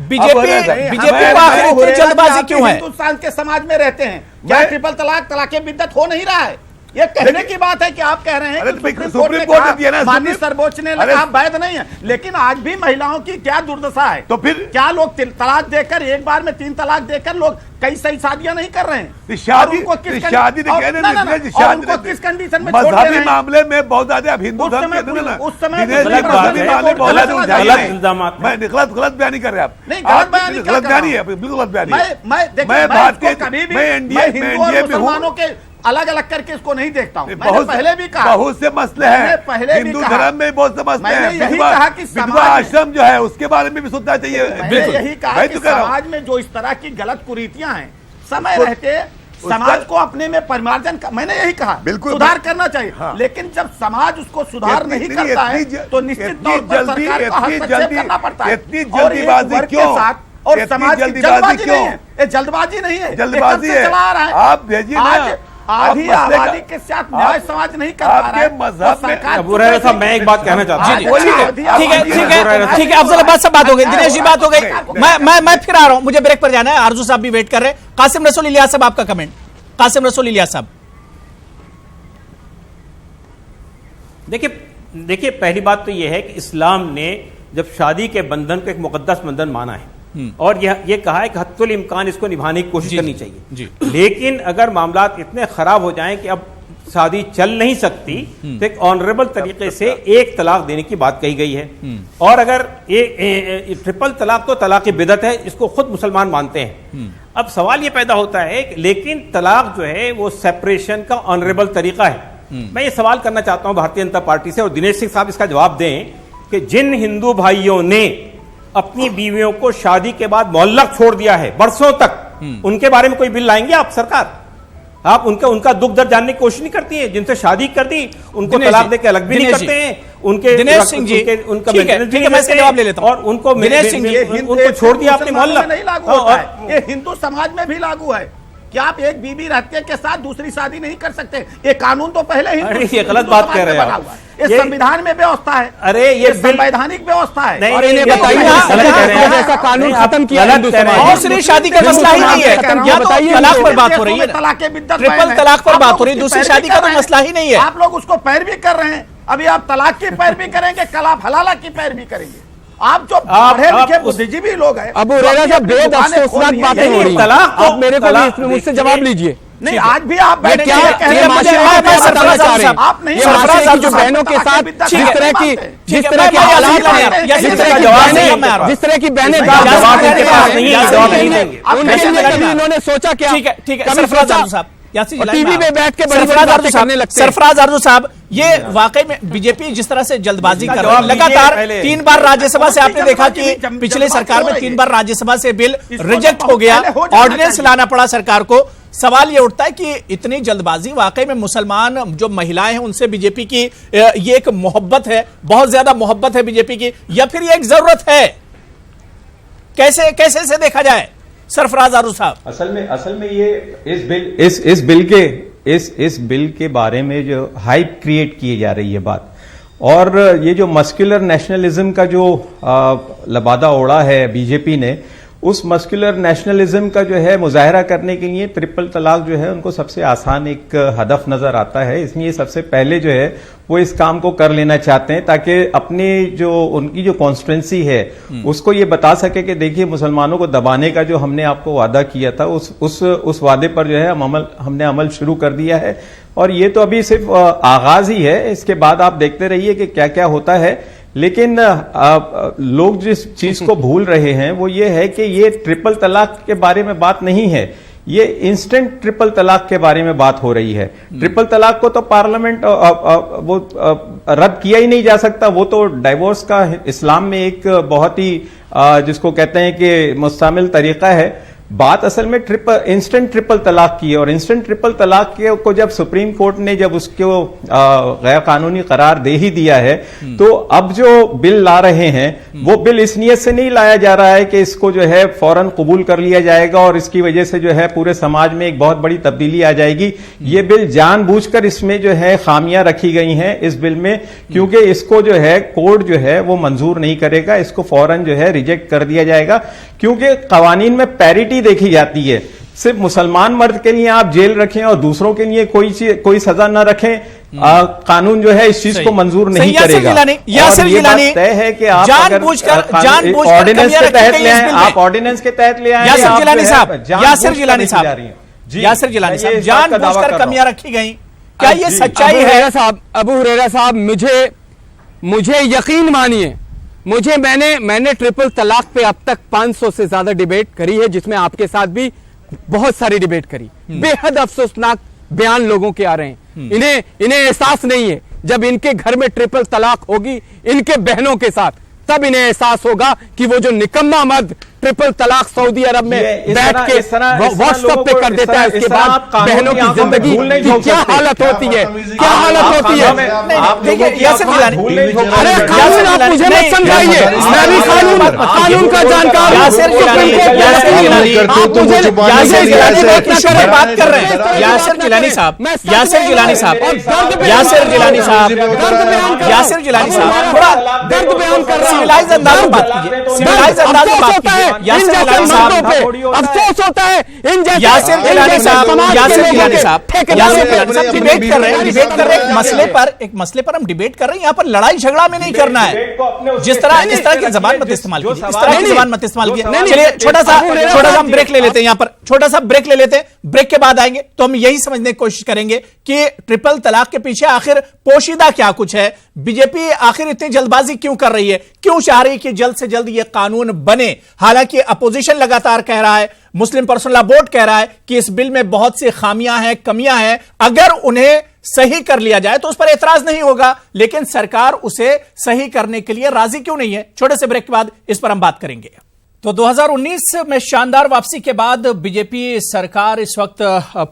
बीजेपी को आखिर इतनी जल्दबाजी क्यों है? हिंदुस्तान के समाज में रहते हैं, क्या ट्रिपल तलाक बिद्दत हो नहीं रहा है? ये कहने की बात है कि आप कह रहे हैं कि सुप्रीम कोर्ट ने दिया ना, माननीय सर्वोच्च ने कहा वैध नहीं है, लेकिन आज भी महिलाओं की क्या दुर्दशा है। तो फिर क्या लोग तलाक देकर, एक बार में 3 तलाक देकर लोग कई सही शादियां नहीं कर रहे हैं? शादी उनको किस कंडीशन में मजहबी मामले में बहुत ज्यादा हिंदू धर्म उस समय गलत बयानी कर रहे हैं आप। नहीं, गलत बयानी है, बिल्कुल गलत बयानी। मैं भारतीय कभी भी हिंदू और मुसलमानों के अलग अलग करके इसको नहीं देखता हूं। मैंने पहले भी कहा बहुत से मसले हैं, हिंदू धर्म में बहुत से मसले हैं। यही कहा कि विधवा आश्रम जो है उसके बारे में भी सोचना चाहिए। मैंने यही कहा कि समाज में जो इस तरह की गलत कुरीतियां हैं, समय रहते समाज को अपने में परिमार्जन, मैंने यही कहा, बिल्कुल सुधार करना चाहिए। लेकिन जब समाज उसको सुधार नहीं करता है तो निश्चित तौर पर सरकार को हस्तक्षेप करना पड़ता है। इतनी जल्दीबाजी क्यों? और समाज की जल्दबाजी नहीं है, ये जल्दबाजी नहीं है, जल्दबाजी है। आप भेजिए ना, आधी आबादी के साथ न्याय समाज नहीं कर पा रहा है। मजहब में अबू हुरैरा साहब, मैं एक बात कहना चाहता हूँ। ठीक है अफजल अब्बास से बात हो गई, दिनेश जी बात हो गई, मैं फिर आ रहा हूं, मुझे ब्रेक पर जाना है। आरजू साहब भी वेट कर रहे हैं। कासिम रसूल इलियास साहब, आपका कमेंट। कासिम रसूल इलियास साहब, देखिए पहली बात तो यह है कि इस्लाम ने जब शादी के बंधन को एक मुकद्दस बंधन माना है और ये कहा है कि हत्तुल इम्कान इसको निभाने की कोशिश करनी चाहिए। लेकिन अगर मामलात इतने खराब हो जाएं कि अब शादी चल नहीं सकती तो एक ऑनरेबल तरीके से एक तलाक देने की बात कही गई है। और अगर ट्रिपल तलाक तो तलाक बिदअत है, इसको खुद मुसलमान मानते हैं। अब सवाल ये पैदा होता है लेकिन तलाक जो है वो सेपरेशन का ऑनरेबल तरीका है। मैं ये सवाल करना चाहता हूं भारतीय जनता पार्टी से, और दिनेश सिंह साहब इसका जवाब दें कि जिन हिंदू भाइयों ने अपनी बीवियों को शादी के बाद मुअल्लक छोड़ दिया है बरसों तक, उनके बारे में कोई बिल लाएंगे आप? सरकार आप उनका दुख दर्द जानने की कोशिश नहीं करती है? जिनसे शादी कर दी उनको तलाक देके अलग भी नहीं करते हैं, उनके दिनेश सिंह जी उनका ठीक है, मैं इसका जवाब ले लेता हूं। और उनको दिनेश सिंह जी, उनको छोड़ दिया आपने मुअल्लक। नहीं लागू होता है, ये हिंदू समाज में भी लागू है कि आप एक बीवी रहते के साथ दूसरी शादी नहीं कर सकते। ये कानून तो पहले ही ये गलत बात कह रहे हैं, ये संविधान में व्यवस्था है। अरे ये संवैधानिक व्यवस्था है। और इन्हें बताइए जैसा कानून खत्म किया हिंदू समाज, और सिर्फ शादी का मसला ही नहीं है, तलाक पर बात हो रही है, ट्रिपल तलाक पर बात हो रही है, दूसरी शादी का तो मसला ही नहीं है। आप लोग उसको पैरवी कर रहे हैं। अभी आप तलाक की पैरवी करेंगे, कल आप हलाला की पैरवी करेंगे। आप जो पढ़े लिखे बुद्धिजीवी लोग हैं, अबू हुरैरा साहब बेहद अफसोसनाक बातें हो रही हैं। आप मेरे को मुझसे जवाब लीजिए। नहीं, आज भी आप जो बहनों के साथ जिस तरह की बहनें इन्होंने सोचा क्या? ठीक है सरफराज साहब, टीवी पे बैठ के सरफराज आरजू साहब, ये वाकई में बीजेपी जिस तरह से जल्दबाजी कर रही है, लगातार 3 बार राज्यसभा से आपने देखा कि पिछले सरकार में 3 बार राज्यसभा से बिल रिजेक्ट हो गया, ऑर्डिनेंस लाना पड़ा सरकार को। सवाल ये उठता है कि इतनी जल्दबाजी, वाकई में मुसलमान जो महिलाएं हैं उनसे बीजेपी की ये एक मोहब्बत है, बहुत ज्यादा मोहब्बत है बीजेपी की, या फिर ये एक जरूरत है? कैसे से देखा जाए सरफराज आरू साहब? असल में ये इस बिल के बारे में जो हाइप क्रिएट की जा रही है बात, और ये जो मस्कुलर नेशनलिज्म का जो लबादा ओढ़ा है बीजेपी ने, उस मस्कुलर नेशनलिज्म का जो है मुजाहरा करने के लिए ट्रिपल तलाक जो है उनको सबसे आसान एक हदफ नजर आता है। इसलिए सबसे पहले जो है वो इस काम को कर लेना चाहते हैं ताकि अपनी जो उनकी जो कॉन्स्टिट्यूंसी है उसको ये बता सके कि देखिए मुसलमानों को दबाने का जो हमने आपको वादा किया था उस वादे पर जो है हमने अमल शुरू कर दिया है। और ये तो अभी सिर्फ आगाज ही है, इसके बाद आप देखते रहिए कि क्या क्या होता है। लेकिन लोग जिस चीज को भूल रहे हैं वो ये है कि ये ट्रिपल तलाक के बारे में बात नहीं है, ये इंस्टेंट ट्रिपल तलाक के बारे में बात हो रही है। ट्रिपल तलाक को तो पार्लियामेंट वो रद्द किया ही नहीं जा सकता, वो तो डाइवोर्स का इस्लाम में एक बहुत ही जिसको कहते हैं कि मुस्तमिल तरीका है। बात असल में इंस्टेंट ट्रिपल तलाक की है, और इंस्टेंट ट्रिपल तलाक को जब सुप्रीम कोर्ट ने जब उसको गैर कानूनी करार दे ही दिया है, तो अब जो बिल ला रहे हैं वो बिल इस नियत से नहीं लाया जा रहा है कि इसको जो है फौरन कबूल कर लिया जाएगा और इसकी वजह से जो है पूरे समाज में एक बहुत बड़ी तब्दीली आ जाएगी। ये बिल जानबूझकर इसमें जो है खामियां रखी गई हैं इस बिल में, क्योंकि इसको जो है कोर्ट जो है वो मंजूर नहीं करेगा, इसको फौरन जो है रिजेक्ट कर दिया जाएगा, क्योंकि कवानीन में पैरिटी देखी जाती है। सिर्फ मुसलमान मर्द के लिए आप जेल रखें और दूसरों के लिए कोई सजा न रखें, कानून जो है इस चीज को मंजूर नहीं करेगा। यासिर जिलानी तय है कि आप ऑर्डिनेंस के तहत ले आए, आप ऑर्डिनेंस के तहत ले आए। यासिर जिलानी साहब जानबूझकर कमियां रखी गई, क्या ये सच्चाई है? अबू हुरैरा साहब, मुझे यकीन मानिए, मैंने ट्रिपल तलाक पे अब तक 500 से ज्यादा डिबेट करी है, जिसमें आपके साथ भी बहुत सारी डिबेट करी। बेहद अफसोसनाक बयान लोगों के आ रहे हैं। इन्हें एहसास नहीं है जब इनके घर में ट्रिपल तलाक होगी इनके बहनों के साथ, तब इन्हें एहसास होगा कि वो जो निकम्मा मर्द ट्रिपल तलाक सऊदी अरब में बैठ के व्हाट्सएप पे कर देता है, उसके बाद बहनों की जिंदगी की क्या हालत होती है, क्या हालत होती है। अरे कानून आप मुझे मत समझाइए, मैं भी कानून का जानकार हूं। बात कर रहे हैं यासिर जिलानी साहब थोड़ा दर्द बयान कर रहे हैं। सिविलाइज अंदाज में बात कीजिए, सिविलाइज अंदाज में बात कीजिए। अफसोस होता है यासिर जिलानी साहब डिबेट कर रहे हैं एक मसले पर हम डिबेट कर रहे हैं, यहाँ पर लड़ाई झगड़ा में नहीं करना है। जिस तरह की जबान मत इस्तेमाल कीजिए, इस तरह की जबान मत इस्तेमाल कीजिए। चलिए छोटा सा हम ब्रेक ले लेते हैं, यहाँ पर छोटा सा ब्रेक ले लेते हैं। ब्रेक के बाद आएंगे तो हम यही समझने की कोशिश करेंगे कि ट्रिपल तलाक के पीछे आखिर पोशीदा क्या कुछ है, बीजेपी आखिर इतनी जल्दबाजी क्यों कर रही है, क्यों चाह रही है कि जल्द से जल्द यह कानून बने। हालांकि अपोजिशन लगातार कह रहा है, मुस्लिम पर्सनल लॉ बोर्ड कह रहा है कि इस बिल में बहुत सी खामियां हैं, कमियां हैं, अगर उन्हें सही कर लिया जाए तो उस पर एतराज नहीं होगा, लेकिन सरकार उसे सही करने के लिए राजी क्यों नहीं है। छोटे से ब्रेक के बाद इस पर हम बात करेंगे। तो 2019 में शानदार वापसी के बाद बीजेपी सरकार इस वक्त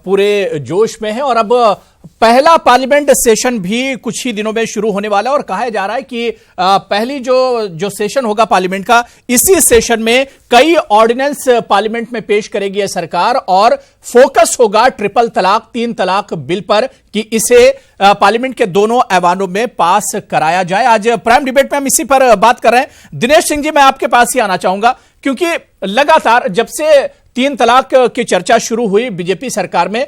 पूरे जोश में है और अब पहला पार्लियामेंट सेशन भी कुछ ही दिनों में शुरू होने वाला है और कहा जा रहा है कि पहली जो सेशन होगा पार्लियामेंट का, इसी सेशन में कई ऑर्डिनेंस पार्लियामेंट में पेश करेगी यह सरकार और फोकस होगा ट्रिपल तलाक 3 तलाक बिल पर कि इसे पार्लियामेंट के दोनों ऐवानों में पास कराया जाए। आज प्राइम डिबेट में हम इसी पर बात कर रहे हैं। दिनेश सिंह जी, मैं आपके पास ही आना चाहूंगा क्योंकि लगातार जब से 3 तलाक की चर्चा शुरू हुई बीजेपी सरकार में,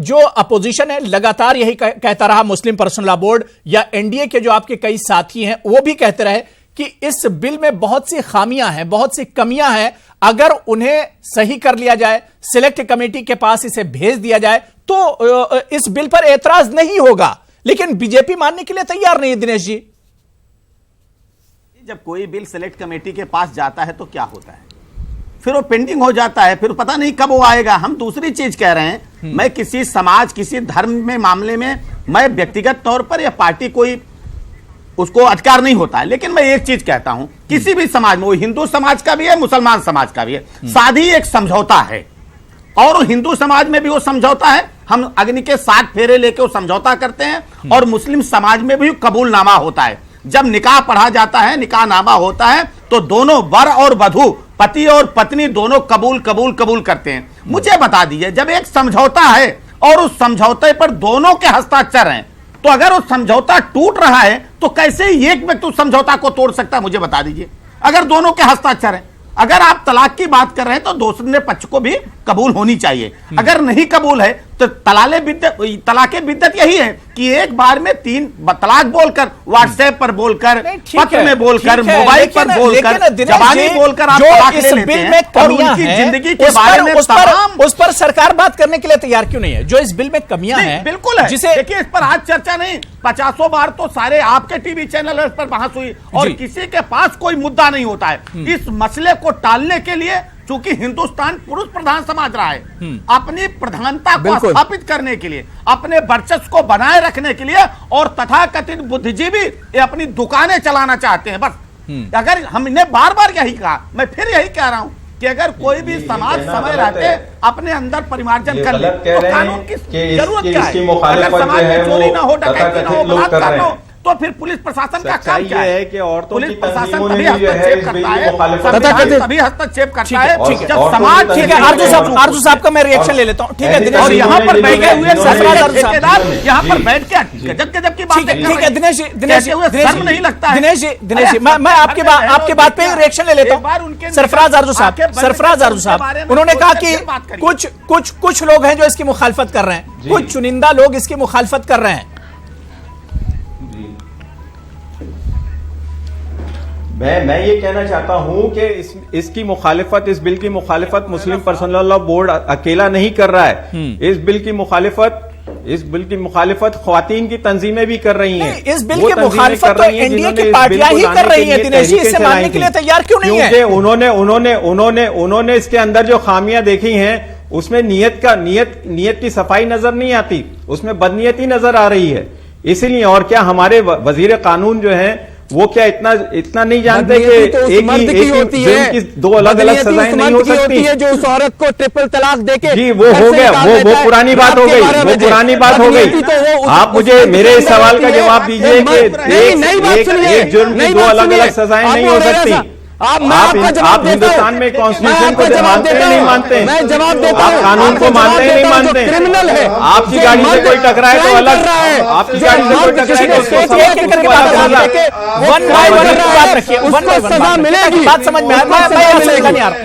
जो अपोजिशन है लगातार यही कहता रहा, मुस्लिम पर्सनल लॉ बोर्ड या एनडीए के जो आपके कई साथी हैं वो भी कहते रहे कि इस बिल में बहुत सी खामियां हैं, बहुत सी कमियां हैं, अगर उन्हें सही कर लिया जाए, सिलेक्ट कमेटी के पास इसे भेज दिया जाए तो इस बिल पर एतराज नहीं होगा। लेकिन बीजेपी मानने के लिए तैयार नहीं है। दिनेश जी, जब कोई बिल सिलेक्ट कमेटी के पास जाता है तो क्या होता है, फिर वो पेंडिंग हो जाता है, फिर पता नहीं कब वो आएगा। हम दूसरी चीज कह रहे हैं मैं किसी समाज, किसी धर्म में मामले में मैं व्यक्तिगत तौर पर या पार्टी कोई उसको अधिकार नहीं होता है, लेकिन मैं एक चीज कहता हूं, किसी भी समाज में, वो हिंदू समाज का भी है, मुसलमान समाज का भी है, शादी एक समझौता है। और हिंदू समाज में भी वो समझौता है, हम अग्नि के 7 फेरे लेके वो समझौता करते हैं। और मुस्लिम समाज में भी कबूलनामा होता है। जब निकाह पढ़ा जाता है, निकाह नामा होता है, तो दोनों वर और वधू, पति और पत्नी दोनों कबूल करते हैं। मुझे बता दीजिए, जब एक समझौता है और उस समझौते पर दोनों के हस्ताक्षर हैं, तो अगर वो समझौता टूट रहा है तो कैसे एक व्यक्ति उस समझौता को तोड़ सकता है? मुझे बता दीजिए। अगर दोनों के हस्ताक्षर हैं, अगर आप तलाक की बात कर रहे हैं तो दूसरे पक्ष को भी कबूल होनी चाहिए। अगर नहीं कबूल है तो तलाके बिद्दत यही है कि एक बार में 3 तलाक बोलकर, व्हाट्सएप पर बोलकर, पत्र में बोलकर, मोबाइल पर बोलकर, जबानी बोलकर आप तलाक ले लेते हैं। और उनकी जिंदगी के बारे में उस पर सरकार बात करने के लिए तैयार क्यों नहीं है? जो इस बिल में कमियां हैं, बिल्कुल है, जिसे देखिए, इस पर आज चर्चा नहीं, 50 बार तो सारे आपके टीवी चैनल इस पर बहस हुई और किसी के पास कोई मुद्दा नहीं होता है। इस मसले को टालने के लिए, चूंकि हिंदुस्तान पुरुष प्रधान समाज रहा है, अपनी प्रधानता को स्थापित करने के लिए, अपने वर्चस्व को बनाए रखने के लिए, और तथाकथित बुद्धिजीवी ये अपनी दुकानें चलाना चाहते हैं। बस अगर हमने बार बार यही कहा, मैं फिर यही कह रहा हूं कि अगर कोई भी समाज समय रहते अपने अंदर परिमार्जन कर ले तो कानून की जरूरत क्या है? अगर समाज में चोरी ना हो, डकैती ना हो, बलात्कार ना हो, तो फिर पुलिस प्रशासन का काम क्या है? कि पुलिस प्रशासन तभी हस्तक्षेप करता है, तभी हस्तक्षेप करता है जब समाज। ठीक है, आरजू साहब का मैं रिएक्शन ले लेता हूँ। ठीक है दिनेश, और यहाँ पर बैठे हुए ठेकेदार यहाँ पर बैठ के गजब की बात, ठीक है दिनेश शर्म नहीं लगता है? दिनेश जी, मैं आपकी बात पे रिएक्शन ले लेता हूँ। सरफराज आरजू साहब, उन्होंने कहा कि कुछ लोग हैं जो इसकी मुखालफत कर रहे हैं, कुछ चुनिंदा लोग इसकी मुखालफत कर रहे हैं। मैं ये कहना चाहता हूं कि इसकी मुखालिफत, इस बिल की मुखालिफत मुस्लिम पर्सनल लॉ बोर्ड अकेला नहीं कर रहा है। इस बिल की मुखालिफत ख्वातीन की तंजीमें भी कर रही हैं। इस बिल की मुखालिफत तो एनडीए की पार्टियां ही कर रही हैं। दिनेश जी, इसे मानने के लिए तैयार क्यों नहीं है? उन्होंने इसके अंदर जो खामियां देखी हैं उसमें नीयत की सफाई नजर नहीं आती, उसमें बदनीयती नजर आ रही है। इसीलिए, और क्या हमारे वजीर कानून जो है वो क्या इतना नहीं जानते कि एक ही 2 अलग-अलग सजाएं नहीं हो सकती है? जो उस औरत को ट्रिपल तलाक देके, जी वो हो गया, वो पुरानी बात हो गई, वो पुरानी बात हो गई। आप मुझे मेरे इस सवाल का जवाब दीजिए कि एक जुर्म की 2 अलग-अलग सजाएं नहीं हो सकती। आप हिंदुस्तान में कॉन्स्टिट्यूशन को मानते हैं नहीं मानते? मैं जवाब देता हूं। आप कानून को मानते हैं नहीं मानते? क्रिमिनल है, आपकी गाड़ी से कोई टकराए तो अलग, आपकी गाड़ी से कोई टकराए तो उसको सजा मिलेगी। बात समझ में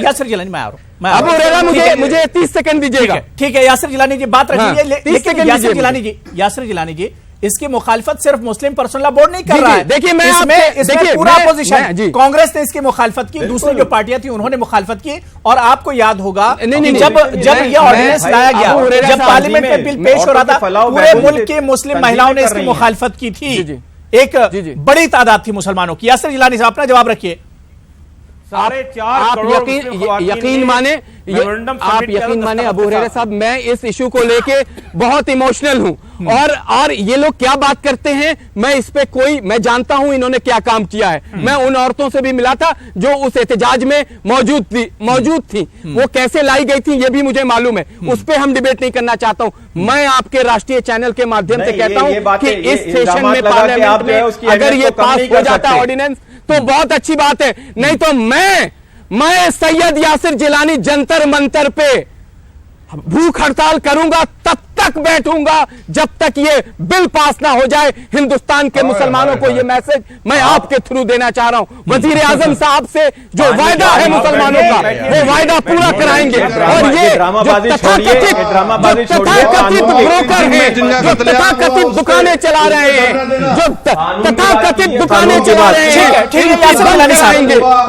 यासिर जिलानी में आ रहा हूं। अबू हुरैरा, मुझे 30 सेकंड दीजिएगा। ठीक है यासिर जिलानी जी, बात रखिए। लेकिन यासिर जिलानी जी, इसकी मुखालफत सिर्फ मुस्लिम पर्सनल लॉ बोर्ड नहीं कर रहा है। देखिए, इसमें पूरा अपोजिशन, कांग्रेस ने इसकी मुखालफत की, दूसरी जो पार्टियां थी उन्होंने मुखालफत की। और आपको याद होगा जब ये ऑर्डिनेंस लाया गया, जब पार्लियामेंट में बिल पेश हो रहा था, पूरे मुल्क की मुस्लिम महिलाओं ने इसकी मुखालफत की थी। एक बड़ी तादाद थी मुसलमानों की। यासिर जिलानी साहब, अपना जवाब रखिए। आप यकीन माने अबू हुरैरा साहब, मैं इस इशू को लेके बहुत इमोशनल हूं। और ये लोग क्या बात करते हैं, मैं इस पे मैं जानता हूं इन्होंने क्या काम किया है। मैं उन औरतों से भी मिला था जो उस एहतजाज में मौजूद थी। वो कैसे लाई गई थी ये भी मुझे मालूम है, उस पे हम डिबेट नहीं करना चाहता हूं। मैं आपके राष्ट्रीय चैनल के माध्यम से कहता हूं कि इस सेशन में, पार्लियामेंट में अगर ये पास हो जाता ऑर्डिनेंस तो बहुत अच्छी बात है। नहीं तो मैं सैयद यासिर जिलानी जंतर मंतर पे भूख हड़ताल करूंगा, तब तक बैठूंगा जब तक ये बिल पास ना हो जाए। हिंदुस्तान के मुसलमानों को ये मैसेज मैं आपके थ्रू देना चाह रहा हूं। वजीर आजम साहब से जो वायदा है मुसलमानों का, वो वायदा पूरा कराएंगे। और ये तथाकथित ब्रोकर हैं, जो तथाकथित दुकानें चला रहे हैं, जो तथाकथित दुकानें चला रहे हैं, ठीक है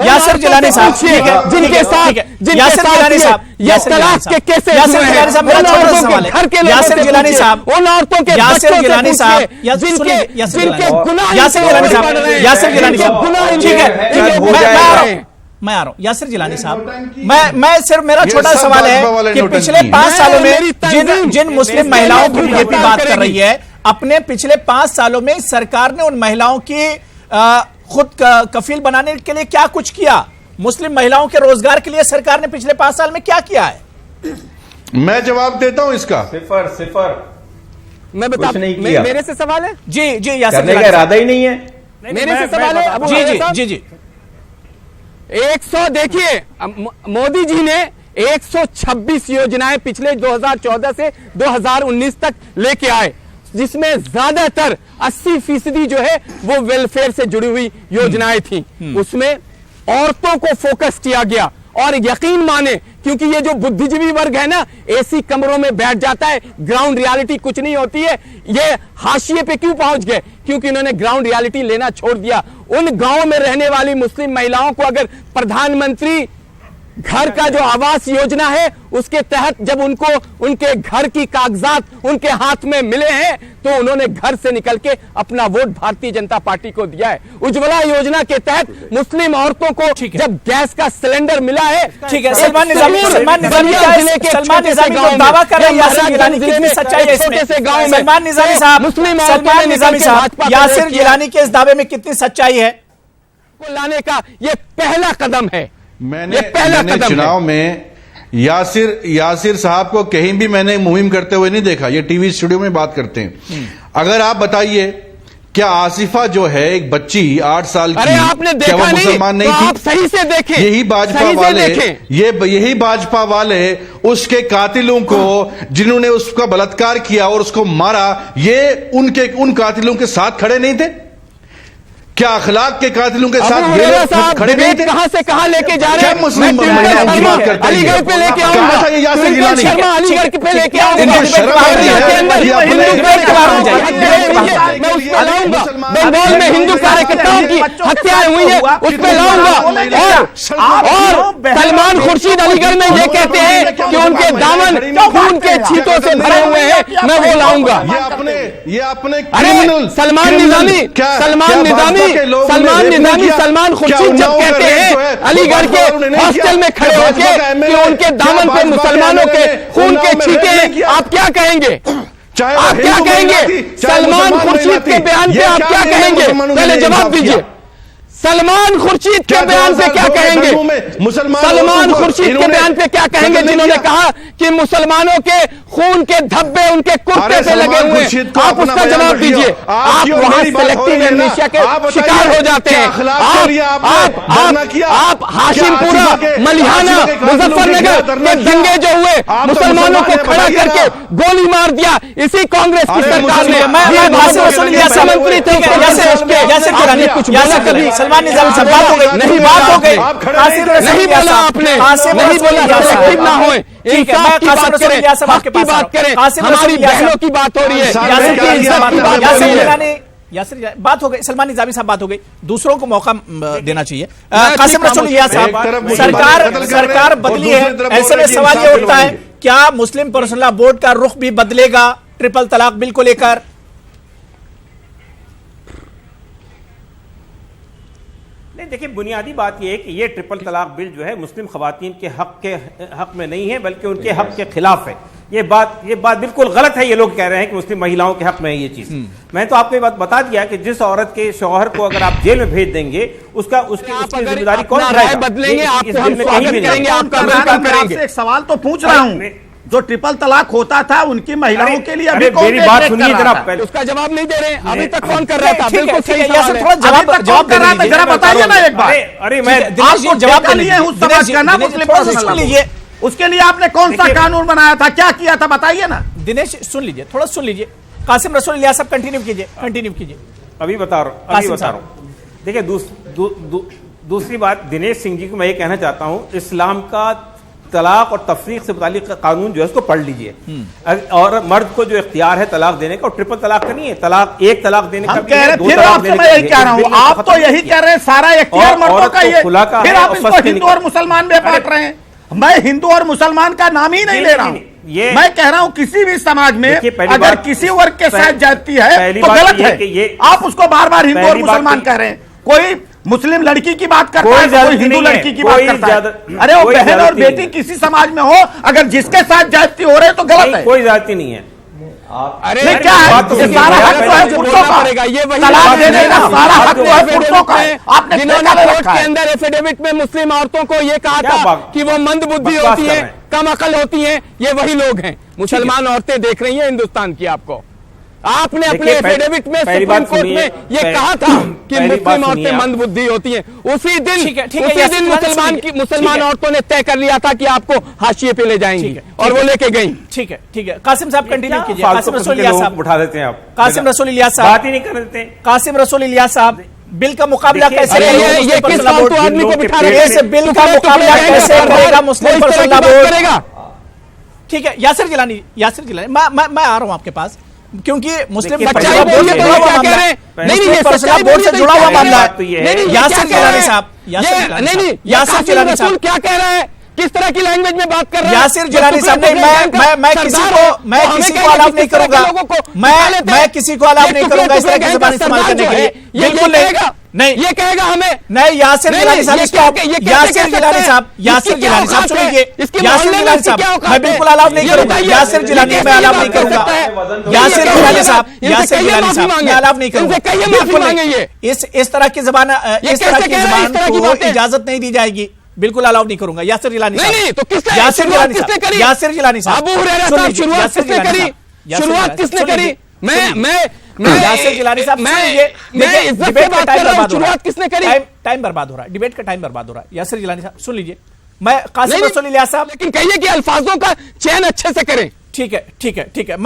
यासिर जिलानी साहब, जिनके साथ ये तलाक के केसेस हुए हैं, घर के यासिर जिलानी साहब, उन औरतों के यासिर जिलानी साहब, जिनके गुनाह, यासिर जिलानी साहब, ठीक है, मैं आ रहा हूं यासिर जिलानी साहब, मैं सिर्फ मेरा छोटा सवाल है कि पिछले 5 सालों में जिन मुस्लिम महिलाओं की बीजेपी बात कर रही है, अपने पिछले 5 सालों में सरकार ने उन महिलाओं की खुद कफील बनाने के लिए क्या कुछ किया? मुस्लिम महिलाओं के रोजगार के लिए सरकार ने पिछले 5 साल में क्या किया है? मैं जवाब देता हूं इसका। सिफर मैं बता, मेरे से सवाल है? जी यासिर, करने का इरादा ही नहीं है। मेरे से सवाल है? जी 100 देखिए, मोदी जी ने 126 योजनाएं पिछले 2014 से 2019 तक लेके आए, जिसमें ज्यादातर 80% जो है वो वेलफेयर से जुड़ी हुई योजनाएं थी। उसमें औरतों को फोकस किया गया, और यकीन माने, क्योंकि ये जो बुद्धिजीवी वर्ग है ना, एसी कमरों में बैठ जाता है, ग्राउंड रियलिटी कुछ नहीं होती है। ये हाशिए पे क्यों पहुंच गए? क्योंकि इन्होंने ग्राउंड रियलिटी लेना छोड़ दिया। उन गांव में रहने वाली मुस्लिम महिलाओं को अगर प्रधानमंत्री घर का जो आवास योजना है उसके तहत जब उनको उनके घर की कागजात उनके हाथ में मिले हैं, तो उन्होंने घर से निकल के अपना वोट भारतीय जनता पार्टी को दिया है। उज्ज्वला योजना के तहत मुस्लिम औरतों को जब गैस का सिलेंडर मिला है, ठीक है। सलमान निजामी दावा कर रहे हैं यासिर जिलानी, कितनी सच्चाई है इसमें? सलमान निजामी साहब, यासिर जिलानी के इस दावे में कितनी सच्चाई है? को लाने का ये पहला कदम है। मैंने चुनाव में यासिर साहब को कहीं भी मैंने मुहिम करते हुए नहीं देखा। ये टीवी स्टूडियो में बात करते हैं। अगर आप बताइए, क्या आसिफा जो है एक बच्ची 8 साल की, अरे आपने देखा क्या वो मुसलमान नहीं थी? आप सही से देखें, यही भाजपा वाले उसके कातिलों को, जिन्होंने उसका बलात्कार किया और उसको मारा, ये उन कातिलों के साथ खड़े नहीं थे? क्या अखलाक के कातिलों के साथ ये लोग खड़े नहीं थे? कहां से कहां लेके जा रहे हैं? मुस्लिम महिलाओं की बात करते हैं, अलीगढ़ पे लेके आऊंगा, अलीगढ़ पे लेके आऊंगा, बंगाल में हिंदू कार्यकर्ताओं की हत्याएं हुई है, उस पर लाऊंगा। और सलमान खुर्शीद अलीगढ़ में ये कहते हैं कि उनके दामन खून के छींटों से भरे हुए हैं, मैं वो लाऊंगा। ये अपने सलमान खुर्शीद जब कहते हैं अलीगढ़ के हॉस्टल में खड़े होकर कि उनके दामन पे मुसलमानों के खून के छींटे हैं, आप क्या कहेंगे? आप क्या कहेंगे? सलमान खुर्शीद के बयान पे आप क्या कहेंगे? पहले जवाब दीजिए। सलमान खुर्शीद के बयान पे क्या कहेंगे? सलमान खुर्शीद के बयान पे क्या कहेंगे, जिन्होंने कहा कि मुसलमानों के खून के धब्बे उनके कुर्ते पे लगे हुए हैं? आप उसका जवाब दीजिए। आप वहां सेलेक्टिव एमनेशिया के शिकार हो जाते हैं। आप हाशिमपुरा, मलिहाना, मुजफ्फरनगर के दंगे जो हुए, मुसलमानों को खड़ा करके गोली मार दिया, इसी कांग्रेस की सरकार ने। मुख्यमंत्री थे, कुछ बोला कभी? सलमान निजामी साहब, बात हो गई, नहीं बात हो गई, नहीं बोला आपने, नहीं बोला सेलेक्टिव ना होए, इंसाफ की बात करें, हक की बात करें, हमारी बहनों की बात हो रही है, यासिर बात हो गई, सलमान निजामी साहब बात हो गई, दूसरों को मौका देना चाहिए। कासिम रसूल इलियास साहब, सरकार बदली है, ऐसे में सवाल ये उठता है, क्या मुस्लिम पर्सनल लॉ बोर्ड का रुख भी बदलेगा ट्रिपल तलाक बिल को लेकर? देखिए, बुनियादी बात यह है कि ये ट्रिपल तलाक बिल जो है मुस्लिम खवातीन के हक में नहीं है, बल्कि उनके हक के खिलाफ है। ये बात बिल्कुल गलत है। ये लोग कह रहे हैं कि मुस्लिम महिलाओं के हक में है ये चीज। मैं तो आपको ये बात बता दिया कि जिस औरत के शौहर को अगर आप जेल में भेज देंगे, उसकी जिम्मेदारी कौन उठाएगा? बदलेंगे, आपको हम स्वागत करेंगे, आपका वेलकम करेंगे। एक सवाल तो पूछ रहा हूँ, जो ट्रिपल तलाक होता था उनकी महिलाओं के लिए अभी कौन मेरी बात सुनिए जनाब, उसका जवाब नहीं दे रहे अभी तक। कौन कर रहा था? बिल्कुल सही जवाब कर रहा था, जरा बताइए ना एक बार। अरे मैं आपको जवाब लिए उस समाज का ना मुस्लिम पर्सनल लीजिए, उसके लिए आपने कौन सा कानून बनाया था, क्या किया था, बताइए ना। दिनेश सुन लीजिए, थोड़ा सुन लीजिए। कासिम रसूल इलियास साहब कंटिन्यू कीजिए। अभी बता रहा हूं। देखिए, दूसरी बात, दिनेश सिंह जी को मैं ये कहना चाहता हूं, इस्लाम का तलाक और तफरीक से मुतालिक कानून जो है उसको पढ़ लीजिए। और मर्द को जो इख्तियार है तलाक देने का, और ट्रिपल तलाक का नहीं है, एक तलाक देने का। फिर आपसे मैं यही कह रहा हूं, आप तो यही कह रहे हैं सारा इख्तियार मर्दों का ही है, फिर आप इसको हिंदू और मुसलमान में बांट रहे हैं। मैं हिंदू और मुसलमान का नाम ही नहीं ले रहा हूं, मैं कह रहा हूं किसी भी समाज में अगर किसी वर्ग के साथ जाती है तो गलत है। आप उसको बार बार हिंदू और मुसलमान कह रहे हैं। कोई मुस्लिम लड़की की बात करता है, कोई हिंदू लड़की की बात करता है। अरे वो बहन और बेटी किसी समाज में हो, अगर जिसके साथ ज्यादती हो रहे तो गलत है। कोई ज्यादती नहीं है। अरे क्या है, सारा हक तो है पुरुषों का, ये तलाक देने का सारा हक तो है पुरुषों का। आपने जिन्होंने कोर्ट के अंदर एफिडेविट में मुस्लिम औरतों को ये कहा था कि वो मंद बुद्धि होती है, कम अकल होती है, ये वही लोग हैं। मुसलमान औरतें देख रही हैं हिंदुस्तान की। आपको आपने अपने एफिडेविट में सुप्रीम कोर्ट में ये कहा था कि मुस्लिम औरतें मंद बुद्धि होती हैं। उसी दिन मुसलमान औरतों ने तय कर लिया था कि आपको हाशिए पे ले जाएंगी और वो लेके गई। ठीक है कासिम साहब कंटिन्यू कीजिए। कासिम रसूल इलियास साहब उठा देते हैं आप। कासिम रसूल इलियास साहब बात ही नहीं कर देते। कासिम रसूल इलियास साहब, बिल का मुकाबला कैसे ये किस फालतू आदमी को बिठा रहे हैं? बिल का मुकाबला कैसे करेगा मुस्लिम पर्सनल लॉ बोर्ड करेगा? ठीक है यासिर जिलानी मैं आ रहा हूं आपके पास, क्योंकि मुस्लिम पर्सनल लॉ बोर्ड से जुड़ा हुआ मामला है। नहीं, पर्सनल लॉ बोर्ड से जुड़ा हुआ मामला है। यासिर जिलानी साहब, यासिर जिलानी साहब क्या कह रहा है? किस तरह की लैंग्वेज में बात कर रहे हैं? यासिर जिलानी साहब, मैं किसी को अलाउ नहीं करूंगा, मैं किसी को अलाउ नहीं करूंगा इस तरह की ज़बान इस्तेमाल करने के लिए। बिल्कुल नहीं, ये कहेगा हमें नहीं। यासिर जिलानी साहब, यासिर जिलानी साहब सुनिए, यासिर जिलानी साहब मैं बिल्कुल अलाउ नहीं करूंगा। यासिर जिलानी मैं अलाउ नहीं करूंगा। यासिर जिलानी साहब मैं अलाउ नहीं करूंगा। बिल्कुल नहीं, इस तरह की ज़बान को इजाजत नहीं दी जाएगी। बिल्कुल अलाउ नहीं करूंगा। यासिर जिलानी साहब, नहीं तो किसने? यासिर जिलानी साहब, अबू हुरैरा साहब शुरुआत किसने करी? शुरुआत किसने करी? मैं यासिर जिलानी साहब, मैं इज्जत से बात कर रहा हूं। शुरुआत किसने करी? टाइम बर्बाद हो रहा है, डिबेट का टाइम बर्बाद हो रहा है। यासिर जिलानी साहब सुन लीजिए, मैं कासिम रसूल इलियास साहब, लेकिन कहिए कि अल्फाजों का चयन अच्छे से करें। ठीक है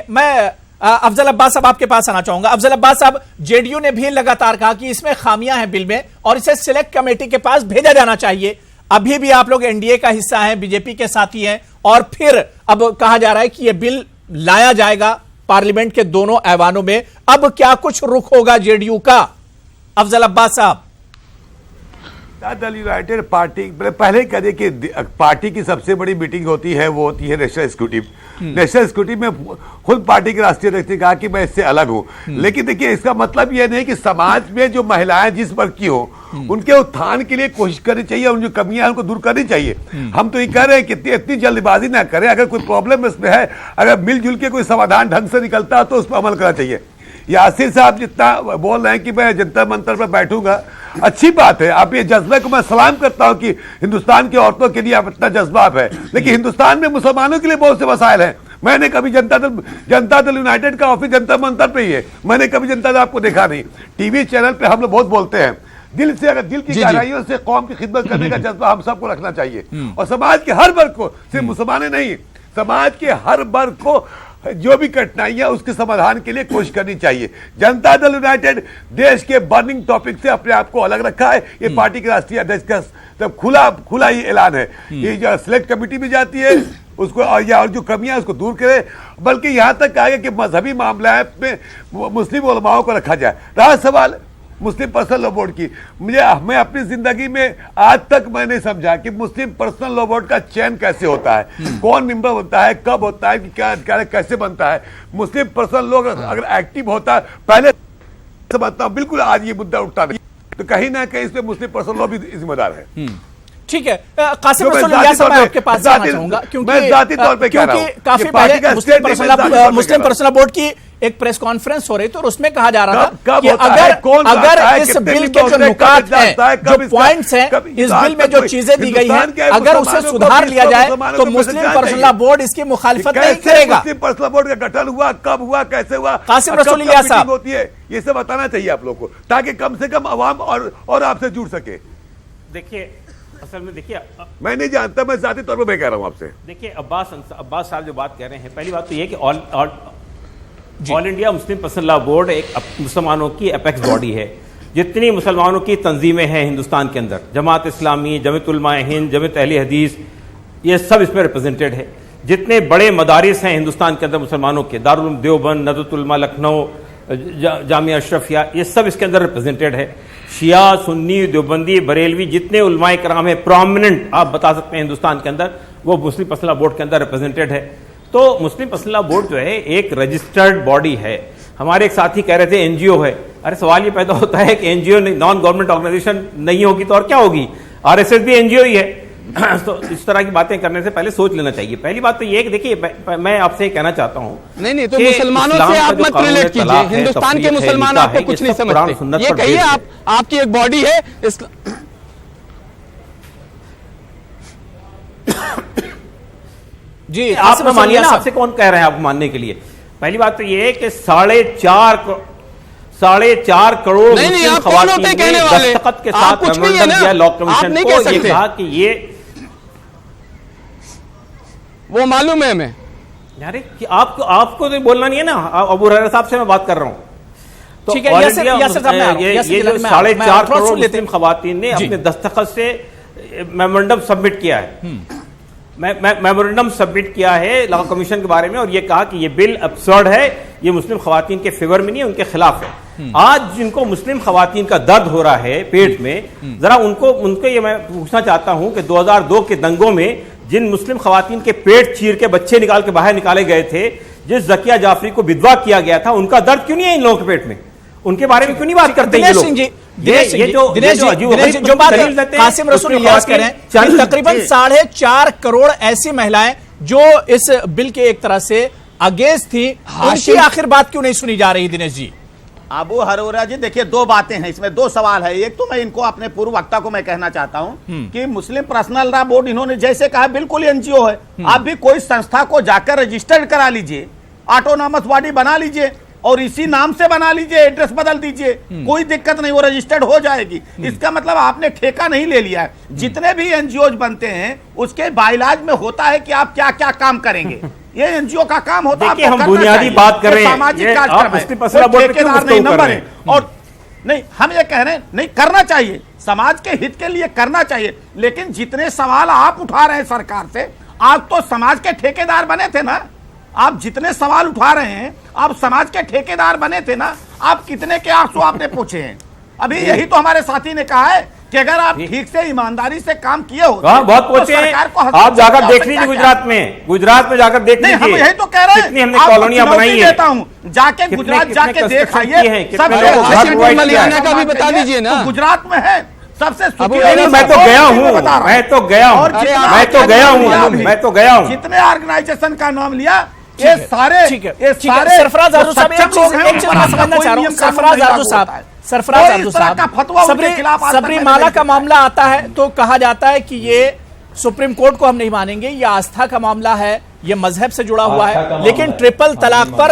मैं अफजल अब्बास साहब आपके पास आना चाहूंगा। अफजल अब्बास साहब, जेडीयू ने भी लगातार कहा कि इसमें खामियां हैं बिल में और इसे सिलेक्ट कमेटी के पास भेजा जाना चाहिए। अभी भी आप लोग एनडीए का हिस्सा हैं, बीजेपी के साथी हैं, और फिर अब कहा जा रहा है कि यह बिल लाया जाएगा पार्लियामेंट के दोनों ऐवानों में। अब क्या कुछ रुख होगा जेडीयू का? अफजल अब्बास साहब। दल यूनाइटेड पार्टी पहले कह दे कि पार्टी की सबसे बड़ी मीटिंग होती है, वो होती है नेशनल एग्जीक्यूटिव। नेशनल एग्जीक्यूटिव में खुद पार्टी के राष्ट्रीय अध्यक्ष ने कहा कि मैं इससे अलग हूं। लेकिन देखिए, इसका मतलब यह नहीं कि समाज में जो महिलाएं जिस वर्ग की हो उनके उत्थान के लिए कोशिश करनी चाहिए, उन जो कमियां उनको दूर करनी चाहिए। हम तो ये कह रहे हैं कि इतनी जल्दबाजी ना करें। अगर कोई प्रॉब्लम इसमें है, अगर मिलजुल के कोई समाधान ढंग से निकलता है तो उस पर अमल करना चाहिए। यासिर साहब जितना बोल रहे हैं कि मैं जंतर मंतर पर बैठूंगा, अच्छी बात है। आप ये जज्बे को मैं सलाम करता हूं कि हिंदुस्तान की औरतों के लिए आप इतना जज्बा है, लेकिन हिंदुस्तान में मुसलमानों के लिए बहुत से मसाइल हैं। मैंने कभी जनता दल यूनाइटेड का ऑफिस जंतर मंतर पे ही है, मैंने कभी जनता दल आपको देखा नहीं। टीवी चैनल पे हम लोग बहुत बोलते हैं दिल से, अगर दिल की गहराइयों से कौम की खिदमत करने का जज्बा हम सबको रखना चाहिए। और समाज के हर वर्ग को, सिर्फ मुसलमान नहीं, समाज के हर वर्ग को जो भी कठिनाइयां उसके समाधान के लिए कोशिश करनी चाहिए। जनता दल यूनाइटेड देश के बर्निंग टॉपिक से अपने आप को अलग रखा है। ये पार्टी के राष्ट्रीय अध्यक्ष का तब खुला ही ऐलान है। ये जो सिलेक्ट कमेटी में जाती है उसको और जो कमियां उसको दूर करे, बल्कि यहां तक कहा गया कि मजहबी मामला में मुस्लिम उलमाओं को रखा जाए। रहा सवाल मुस्लिम पर्सनल लॉ बोर्ड की, मैं अपनी जिंदगी में आज तक मैंने समझा कि मुस्लिम पर्सनल लॉ बोर्ड का चयन कैसे होता है, कौन मेंबर बनता है, कब होता है, क्या कैसे बनता है। मुस्लिम पर्सनल लॉ अगर एक्टिव होता है, पहले समझता हूं, बिल्कुल आज ये मुद्दा उठता नहीं, तो कहीं ना कहीं इसमें मुस्लिम पर्सनल लॉ भी जिम्मेदार है। ठीक है, कासिम रसूल इलियास साहब, मैं आपके पास आना चाहूंगा, क्योंकि काफी पहले मुस्लिम पर्सनल बोर्ड की एक प्रेस कॉन्फ्रेंस हो रही थी और उसमें कहा जा रहा था कि अगर इस बिल के जो नुकात हैं, जो पॉइंट्स हैं, इस बिल में जो चीजें दी गई हैं, अगर उसे सुधार लिया जाए तो मुस्लिम पर्सनल बोर्ड इसकी मुखालिफत नहीं करेगा। मुस्लिम पर्सनल बोर्ड का गठन हुआ, कब हुआ, कैसे हुआ, कासिम रसूल इलियास साहब होती है, ये सब बताना चाहिए आप लोग को, ताकि कम से कम अवाम और आपसे जुड़ सके। देखिए, असल में देखिए, मैं नहीं जानता, मैं जाती तौर पर मैं कह रहा हूं आपसे। देखिए, अब्बास साहब जो बात कह रहे हैं, पहली बात तो ये कि all India Muslim personal law board एक मुसलमानों की एपेक्स बॉडी है। जितनी मुसलमानों की तंजीमें हैं हिंदुस्तान के अंदर, जमात इस्लामी, जमीयत उलमा हिंद, जमीयत अहले हदीस, ये सब इसमें रिप्रेजेंटेड है। जितने बड़े मदारिस हैं हिंदुस्तान के अंदर मुसलमानों के, दारुल उलूम देवबंद, नज़रतुल उलमा लखनऊ, जामिया अशरफिया, ये सब इसके अंदर रिप्रेजेंटेड है। शिया, सुन्नी, देवबंदी, बरेलवी, जितने उलमाए कराम है प्रोमिनेंट आप बता सकते हैं हिंदुस्तान के अंदर, वो मुस्लिम पर्सनल लॉ बोर्ड के अंदर रिप्रेजेंटेड है। तो मुस्लिम पर्सनल लॉ बोर्ड जो है एक रजिस्टर्ड बॉडी है। हमारे एक साथी कह रहे थे एनजीओ है, अरे सवाल ये पैदा होता है कि एनजीओ नॉन गवर्नमेंट ऑर्गेनाइजेशन नहीं होगी तो और क्या होगी, आरएसएस भी एनजीओ ही है। तो इस तरह की बातें करने से पहले सोच लेना चाहिए। पहली बात तो ये है कि देखिए मैं आपसे कहना चाहता हूं, नहीं तो मुसलमानों से आप मत रिलेट कीजिए, हिंदुस्तान के मुसलमान आपको कुछ नहीं समझते। ये कहिए आपकी एक बॉडी है जी, आप मानिए ना, आपसे कौन कह रहे हैं आप मानने के लिए। पहली बात तो ये है कि 4.5 करोड़ मुस्लिम ख़वातीन ने दस्तखत के साथ मेमोरेंडम दिया लॉ कमीशन को, ये कहा कि ये वो मालूम है हमें। यार कि आपको तो बोलना नहीं है ना, अबू हुरैरा साहब से मैं बात कर रहा हूं। तो ठीक है, ये जो 4.5 करोड़ मुस्लिम ख़वातीन ने अपने दस्तखत से मेमोरेंडम सबमिट किया है, मेमोरेंडम सबमिट किया है लॉ कमीशन के बारे में, और ये कहा कि ये बिल अब्सर्ड है, ये मुस्लिम खवातीन के फेवर में नहीं है, उनके खिलाफ है। आज जिनको मुस्लिम खवातीन का दर्द हो रहा है पेट में, जरा उनको ये मैं पूछना चाहता हूं कि 2002 के दंगों में जिन मुस्लिम खवातीन के पेट चीर के बच्चे निकाल के बाहर निकाले गए थे, जिस ज़किया जाफरी को विधवा किया गया था, उनका दर्द क्यों नहीं है इन लोगों के पेट में? उनके बारे में क्यों नहीं बात करते ये लोग? जो बात कासिम रसूल इलियास कह रहे हैं, तकरीबन 4.5 करोड़ ऐसी महिलाएं जो इस बिल के एक तरह से अगेंस्ट थी, उनकी आखिर बात क्यों नहीं सुनी जा रही? दिनेश जी, अबू हुरैरा जी, देखिए दो बातें हैं इसमें, दो सवाल है। एक तो मैं इनको अपने पूर्व वक्ता को मैं कहना चाहता हूं कि मुस्लिम पर्सनल लॉ बोर्ड इन्होंने जैसे कहा बिल्कुल एनजीओ है। आप भी कोई संस्था को जाकर रजिस्टर्ड करा लीजिए, ऑटोनॉमस बॉडी बना लीजिए और इसी नाम से बना लीजिए, एड्रेस बदल दीजिए, कोई दिक्कत नहीं, वो रजिस्टर्ड हो जाएगी। इसका मतलब आपने ठेका नहीं ले लिया है। जितने भी एनजीओ बनते हैं उसके बाइलाज में होता है कि आप क्या क्या काम करेंगे। ये एनजीओ का काम होता है। हम बुनियादी बात कर रहे हैं, सामाजिक कार्यक्रम नहीं नंबर है। और नहीं, हम ये कह रहे हैं नहीं करना चाहिए, समाज के हित के लिए करना चाहिए, लेकिन जितने सवाल आप उठा रहे हैं सरकार से, आप तो समाज के ठेकेदार बने थे ना। आप जितने सवाल उठा रहे हैं, आप समाज के ठेकेदार बने थे ना। आप कितने के आंसू आपने पूछे हैं? अभी यही तो हमारे साथी ने कहा है कि अगर आप ठीक से ईमानदारी से काम किए हो बहुत पूछे हैं। आप जाकर देख लीजिए गुजरात में जाकर देख लीजिए। हम यही तो कह रहे हैं, कितनी हमने कॉलोनियां बनाई है। देता हूं, जाके गुजरात जाके देख आइए। का भी बता दीजिए ना, गुजरात में है सबसे। मैं तो गया हूं। जितने ऑर्गेनाइजेशन का नाम लिया, ये सारे सरफराज आरजू साहब, एक चीज मैं समझना चाह रहा हूं। सरफराज आरजू साहब, सबरीमाला का मामला आता है तो कहा जाता है कि ये सुप्रीम कोर्ट को हम नहीं मानेंगे, ये आस्था का मामला है, ये मजहब से जुड़ा हुआ है। लेकिन ट्रिपल तलाक पर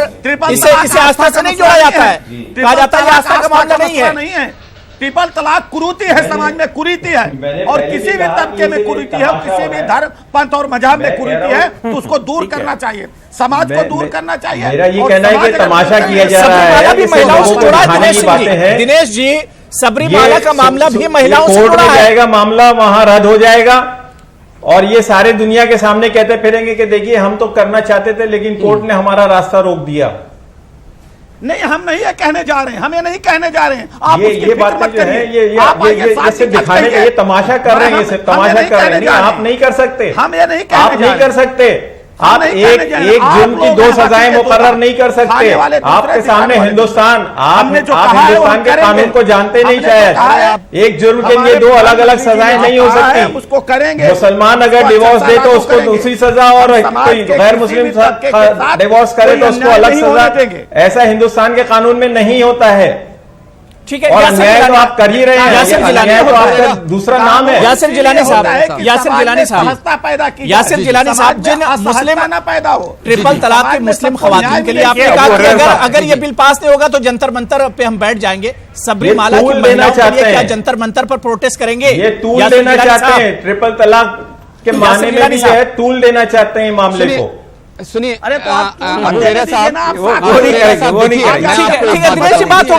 इसे आस्था से नहीं जोड़ा जाता है, कहा जाता है आस्था का मामला नहीं है। ट्रिपल तलाक कुरीति है, समाज में कुरीति है, और किसी भी तबके में कुरीति है, किसी भी धर्म पंथ और मजहब में कुरीति है, तो उसको दूर करना चाहिए, समाज को दूर करना चाहिए। मेरा ये कहना है कि तमाशा किया जा रहा है, महिलाओं से जुड़ा है। दिनेश जी, सबरीमाला का मामला भी महिलाओं से जुड़ा है। जाएगा मामला, वहां रद्द हो जाएगा, और ये सारे दुनिया के सामने कहते फिरेंगे कि देखिए हम तो करना चाहते थे लेकिन कोर्ट ने हमारा रास्ता रोक दिया। नहीं, हम नहीं ये कहने जा रहे हैं, हम ये नहीं कहने जा रहे हैं। आप ये बातें जो है ये सिर्फ दिखाने के, ये तमाशा कर रहे हैं, ये सिर्फ तमाशा कर रहे हैं। आप नहीं कर सकते, हम ये नहीं आप नहीं कर सकते। आप एक जुर्म की 2 सजाएं मुकर्रर नहीं कर सकते। आपके सामने हिंदुस्तान, आप हिंदुस्तान के कानून को जानते नहीं शायद। एक जुर्म के लिए 2 अलग अलग सजाएं नहीं हो सकती। उसको करेंगे। मुसलमान अगर डिवोर्स दे तो उसको दूसरी सजा, और कोई गैर मुस्लिम डिवोर्स करे तो उसको अलग सजा। ऐसा हिंदुस्तान के कानून में नहीं होता है। ठीक है, और न्याय तो आप कर ही रहे हैं, न्याय तो आपका दूसरा नाम है। यासिर जिलानी साहब, जिन मुस्लिम पैदा हो ट्रिपल तलाक के मुस्लिम खवातीन के लिए आपने कहा कि अगर ये बिल पास नहीं होगा तो जंतर मंतर पे हम बैठ जाएंगे। सबरीमाला की महिलाओं के लिए क्या जंतर मंतर पर प्रोटेस्ट करेंगे? ये टूल देना चाहते हैं, ट्रिपल तलाक के मामले में भी जो है टूल देना चाहते हैं मामले को। सुनिए, अरे ठीक है, दिनेश जी बात हो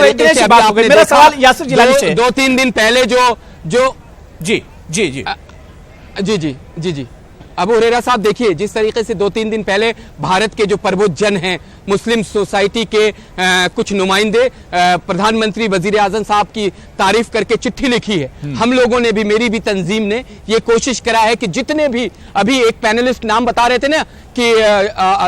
गई। मेरा सवाल यासिर जिलानी से, 2-3 दिन पहले जो जी अबू हुरैरा साहब, देखिए जिस तरीके से 2-3 दिन पहले भारत के जो प्रबुद्ध जन हैं मुस्लिम सोसाइटी के कुछ नुमाइंदे प्रधानमंत्री वजीर आजम साहब की तारीफ करके चिट्ठी लिखी है। हम लोगों ने भी, मेरी भी तंजीम ने ये कोशिश करा है कि जितने भी, अभी एक पैनलिस्ट नाम बता रहे थे ना कि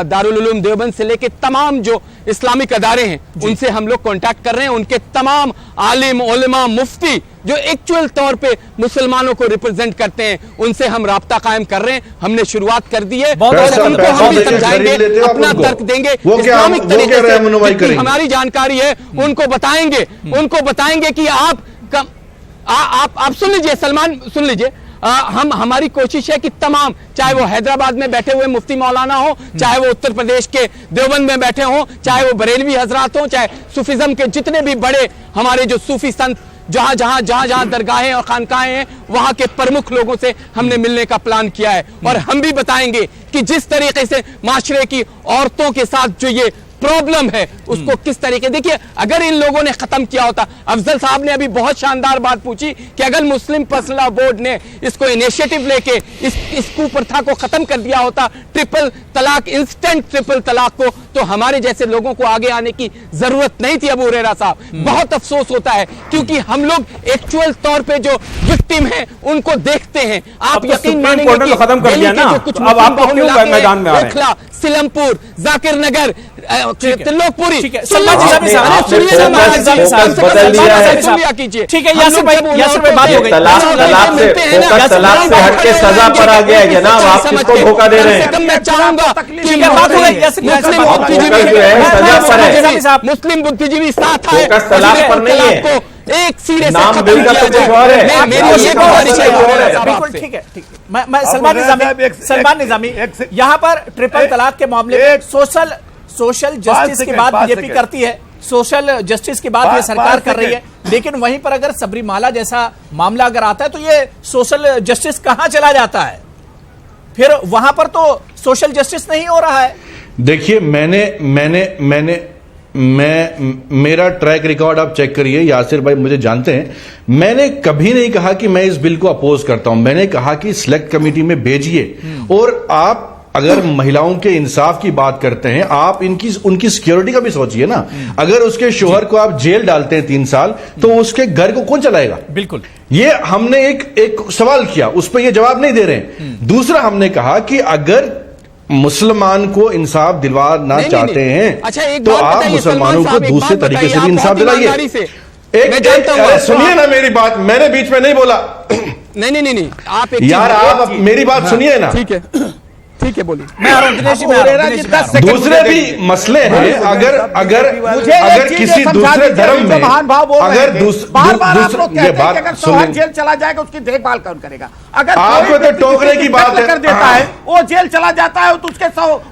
दारुल उलूम देवबंद से लेके तमाम जो इस्लामिक अदारे हैं उनसे हम लोग कांटेक्ट कर रहे हैं। उनके तमाम आलिम, उलमा, मुफ्ती जो एक्चुअल तौर पे मुसलमानों को रिप्रेजेंट करते हैं, उनसे हम राब्ता कायम कर रहे हैं। हमने शुरुआत कर दी है, उनको हम भी समझाएंगे, अपना तर्क देंगे, इस्लामिक तरीके से हमारी जानकारी है उनको बताएंगे कि आप सुन लीजिए सलमान, सुन लीजिए, हमारी कोशिश है कि तमाम, चाहे वो हैदराबाद में बैठे हुए मुफ्ती मौलाना हो, चाहे वो उत्तर प्रदेश के देवबंद में बैठे हो, चाहे वो बरेलवी हजरात हो, चाहे सूफिज्म के जितने भी बड़े हमारे जो सूफी संत जहां दरगाहें और खानकाहें हैं, वहां के प्रमुख लोगों से हमने मिलने का प्लान किया है। और हम भी बताएंगे कि जिस तरीके से माशरे की औरतों के साथ जो ये प्रॉब्लम है उसको किस तरीके, देखिए अगर इन लोगों ने खत्म किया होता, अफजल साहब ने अभी बहुत शानदार बात पूछी कि अगर मुस्लिम पर्सनल बोर्ड ने इसको इनिशिएटिव लेके इस कुप्रथा को खत्म कर दिया होता, ट्रिपल तलाक, इंस्टेंट ट्रिपल तलाक को, तो हमारे जैसे लोगों को आगे आने की जरूरत नहीं थी। अबू हुरैरा साहब, बहुत अफसोस होता है क्योंकि हम लोग एक्चुअल तौर पे जो विक्टिम हैं उनको देखते हैं। आप यकीन मानेंगे कि खत्म कर दिया ना, अब आप मैदान में आ रहे हैं, सिलमपुर, जाकिर नगर, त्रिलोकपुरी, ठीक है, यासिर भाई बात हो गई। तलाक से हटके सजा पर आ गया है जनाब, आप किसको धोखा दे रहे हैं? मैं चाहूंगा कि बात हो गई, मुस्लिम बुद्धिजीवी साथ आए, तलाक पर नहीं है, एक सिरे से नाम बिल्कुल कुछ और है। बिल्कुल ठीक है, ठीक है। मैं सलमान निजामी यहाँ पर ट्रिपल तलाक के मामले में सोशल जस्टिस की बात बीजेपी करती है, सोशल जस्टिस की बात ये सरकार कर रही है, लेकिन वहीं पर अगर सबरीमाला जैसा मामला अगर आता है तो ये सोशल जस्टिस कहां चला जाता है? फिर वहां पर तो सोशल जस्टिस नहीं हो रहा है। देखिए, मेरा ट्रैक रिकॉर्ड आप चेक करिए, यासिर भाई मुझे जानते हैं, मैंने कभी नहीं कहा कि मैं इस बिल को अपोज करता हूं। मैंने कहा कि सिलेक्ट कमेटी में भेजिए, और आप अगर महिलाओं के इंसाफ की बात करते हैं, आप उनकी सिक्योरिटी का भी सोचिए ना। अगर उसके शोहर को आप जेल डालते हैं 3 साल, तो उसके घर को कौन चलाएगा? बिल्कुल, ये हमने एक सवाल किया, उस पर ये जवाब नहीं दे रहे। दूसरा, हमने कहा कि अगर मुसलमान को इंसाफ दिलवाना चाहते हैं, अच्छा, तो आप मुसलमानों को दूसरे तरीके से भी इंसाफ दिलाइए। सुनिए ना मेरी बात, मैंने बीच में नहीं बोला। नहीं, आप यार, आप मेरी बात सुनिए ना। ठीक है, बोलिए। दूसरे भी मसले हैं। अगर किसी दूसरे धर्म में अगर जेल चला जाएगा, उसकी देखभाल कौन करेगा? अगर आपको तो टोकरे की बात कर देता है, वो जेल चला जाता है, तो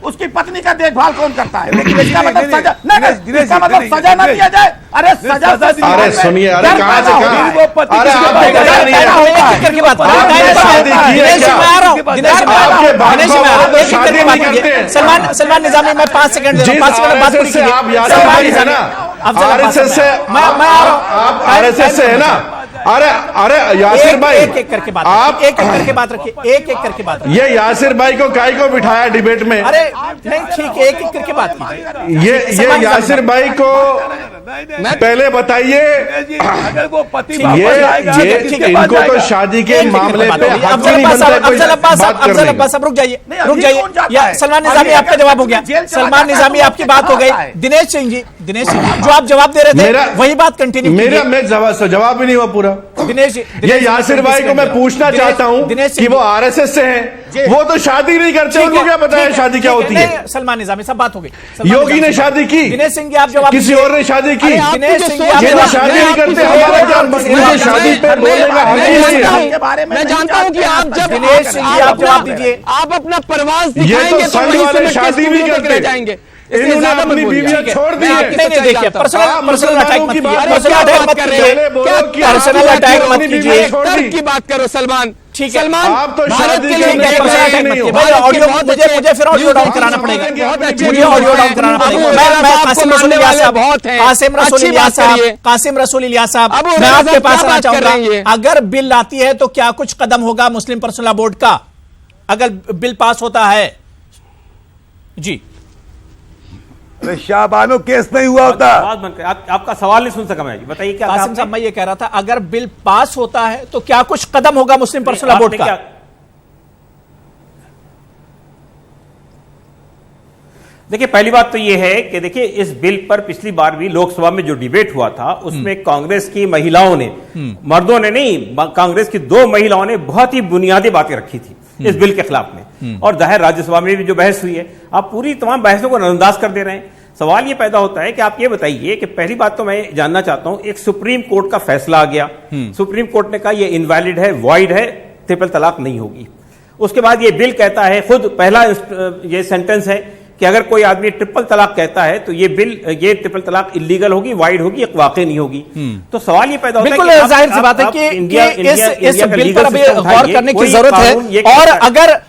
उसकी पत्नी का देखभाल कौन करता है? लेकिन इसका मतलब सजा न दिया जाए। अरे सजा, अरे सुनिए, अरे कहां से कहां, अरे सलमान निजामी, मैं 5 सेकंड बात से आप आरएसएस से, आप आरएसएस से है ना? अरे यासिर भाई, एक करके बात, आप एक करके बात रखिए, एक करके बात रखिए। ये यासिर भाई को काहे को बिठाया डिबेट में? अरे नहीं, ठीक है, एक करके बात कीजिए। ये यासिर भाई को पहले बताइए, अगर वो पति इनको तो शादी के मामले पे अफजल अब्बास, रुक जाइए। सलमान निजामी, आपका जवाब हो गया। सलमान निजामी, आपकी बात हो गई। दिनेश सिंह जी, जो आप जवाब दे रहे थे वही बात कंटिन्यू। मैं जवाब भी नहीं हुआ पूरा। दिनेश, ये यासिर भाई को मैं पूछना चाहता हूं कि वो आरएसएस से हैं, वो तो शादी नहीं करते, उनको क्या पता है शादी क्या होती है? सलमान निजामी, सब बात हो गई। योगी ने शादी की, दिनेश सिंह जी आप जवाब, किसी और ने शादी की, दिनेश सिंह ये तो शादी नहीं करते, हमारा क्या? मुझे शादी पे बोलने का हक नहीं है। मैं जानता हूं कि आप जब दिनेश सिंह जी आप जवाब दीजिए, आप अपना प्रवास ये तो संघ वाले शादी नहीं करते जाएंगे, इन्होंने अपनी बीवियां छोड़ दी है। नहीं देखिए, पर्सनल अटैक मत कीजिए, पर्सनल अटैक मत कीजिए, तर्क की बात करो सलमान। ठीक है, सलमान, आप तो भारत के लिए ऑडियो, मुझे फिर ऑडियो डाउन कराना पड़ेगा, मुझे ऑडियो डाउन कराना पड़ेगा। मैं कासिम रसूल इलियास साहब, कासिम रसूल इलियास साहब, मैं आपके पास आना चाहूंगा। अगर बिल आती है तो क्या कुछ कदम होगा मुस्लिम पर्सनल लॉ बोर्ड का, अगर बिल पास होता है? जी अरे शाहबानो केस नहीं हुआ होता। आपका सवाल नहीं सुन सका मैं, बताइए क्या कासिम साहब, मैं ये कह रहा था अगर बिल पास होता है तो क्या कुछ कदम होगा मुस्लिम पर्सनल लॉ बोर्ड का? देखिए, पहली बात तो यह है कि देखिए इस बिल पर पिछली बार भी लोकसभा में जो डिबेट हुआ था उसमें कांग्रेस की महिलाओं ने, मर्दों ने नहीं, कांग्रेस की 2 महिलाओं ने बहुत ही बुनियादी बातें रखी थी इस बिल के खिलाफ में, और जाहिर राज्यसभा में भी जो बहस हुई है, आप पूरी तमाम बहसों को नजरअंदाज कर दे रहे हैं। सवाल ये पैदा होता है कि आप ये बताइए कि पहली बात तो मैं जानना चाहता हूं, एक सुप्रीम कोर्ट का फैसला आ गया, सुप्रीम कोर्ट ने कहा ये इनवैलिड है, वॉइड है, ट्रिपल तलाक नहीं होगी। उसके बाद ये बिल कहता है, खुद पहला ये सेंटेंस है कि अगर कोई आदमी ट्रिपल तलाक कहता है तो ये ट्रिपल तलाक इलीगल होगी, वाइड होगी, वाकई नहीं होगी। तो सवाल ये पैदा होता है, बिल्कुल जाहिर सी बात है कि इस बिल पर अभी गौर करने की जरूरत है। और अगर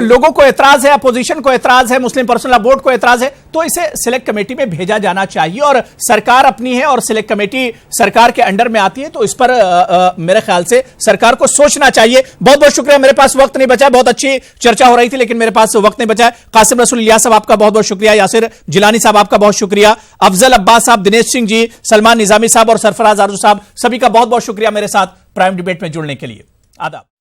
लोगों को एतराज है, अपोजिशन को एतराज है, मुस्लिम पर्सनल लॉ बोर्ड को एतराज है, तो इसे सिलेक्ट कमेटी में भेजा जाना चाहिए। और सरकार अपनी है और सिलेक्ट कमेटी सरकार के अंडर में आती है, तो इस पर मेरे ख्याल से सरकार को सोचना चाहिए। बहुत बहुत शुक्रिया, मेरे पास वक्त नहीं बचा है, बहुत अच्छी चर्चा हो रही थी लेकिन मेरे पास वक्त नहीं बचा है। कासिम रसूल इलियास साहब आपका बहुत बहुत शुक्रिया, यासिर जिलानी साहब आपका बहुत शुक्रिया, अफजल अब्बास साहब, दिनेश सिंह जी, सलमान निजामी साहब और सरफराज आरजू साहब, सभी का बहुत बहुत शुक्रिया मेरे साथ प्राइम डिबेट में जुड़ने के लिए। आदाब।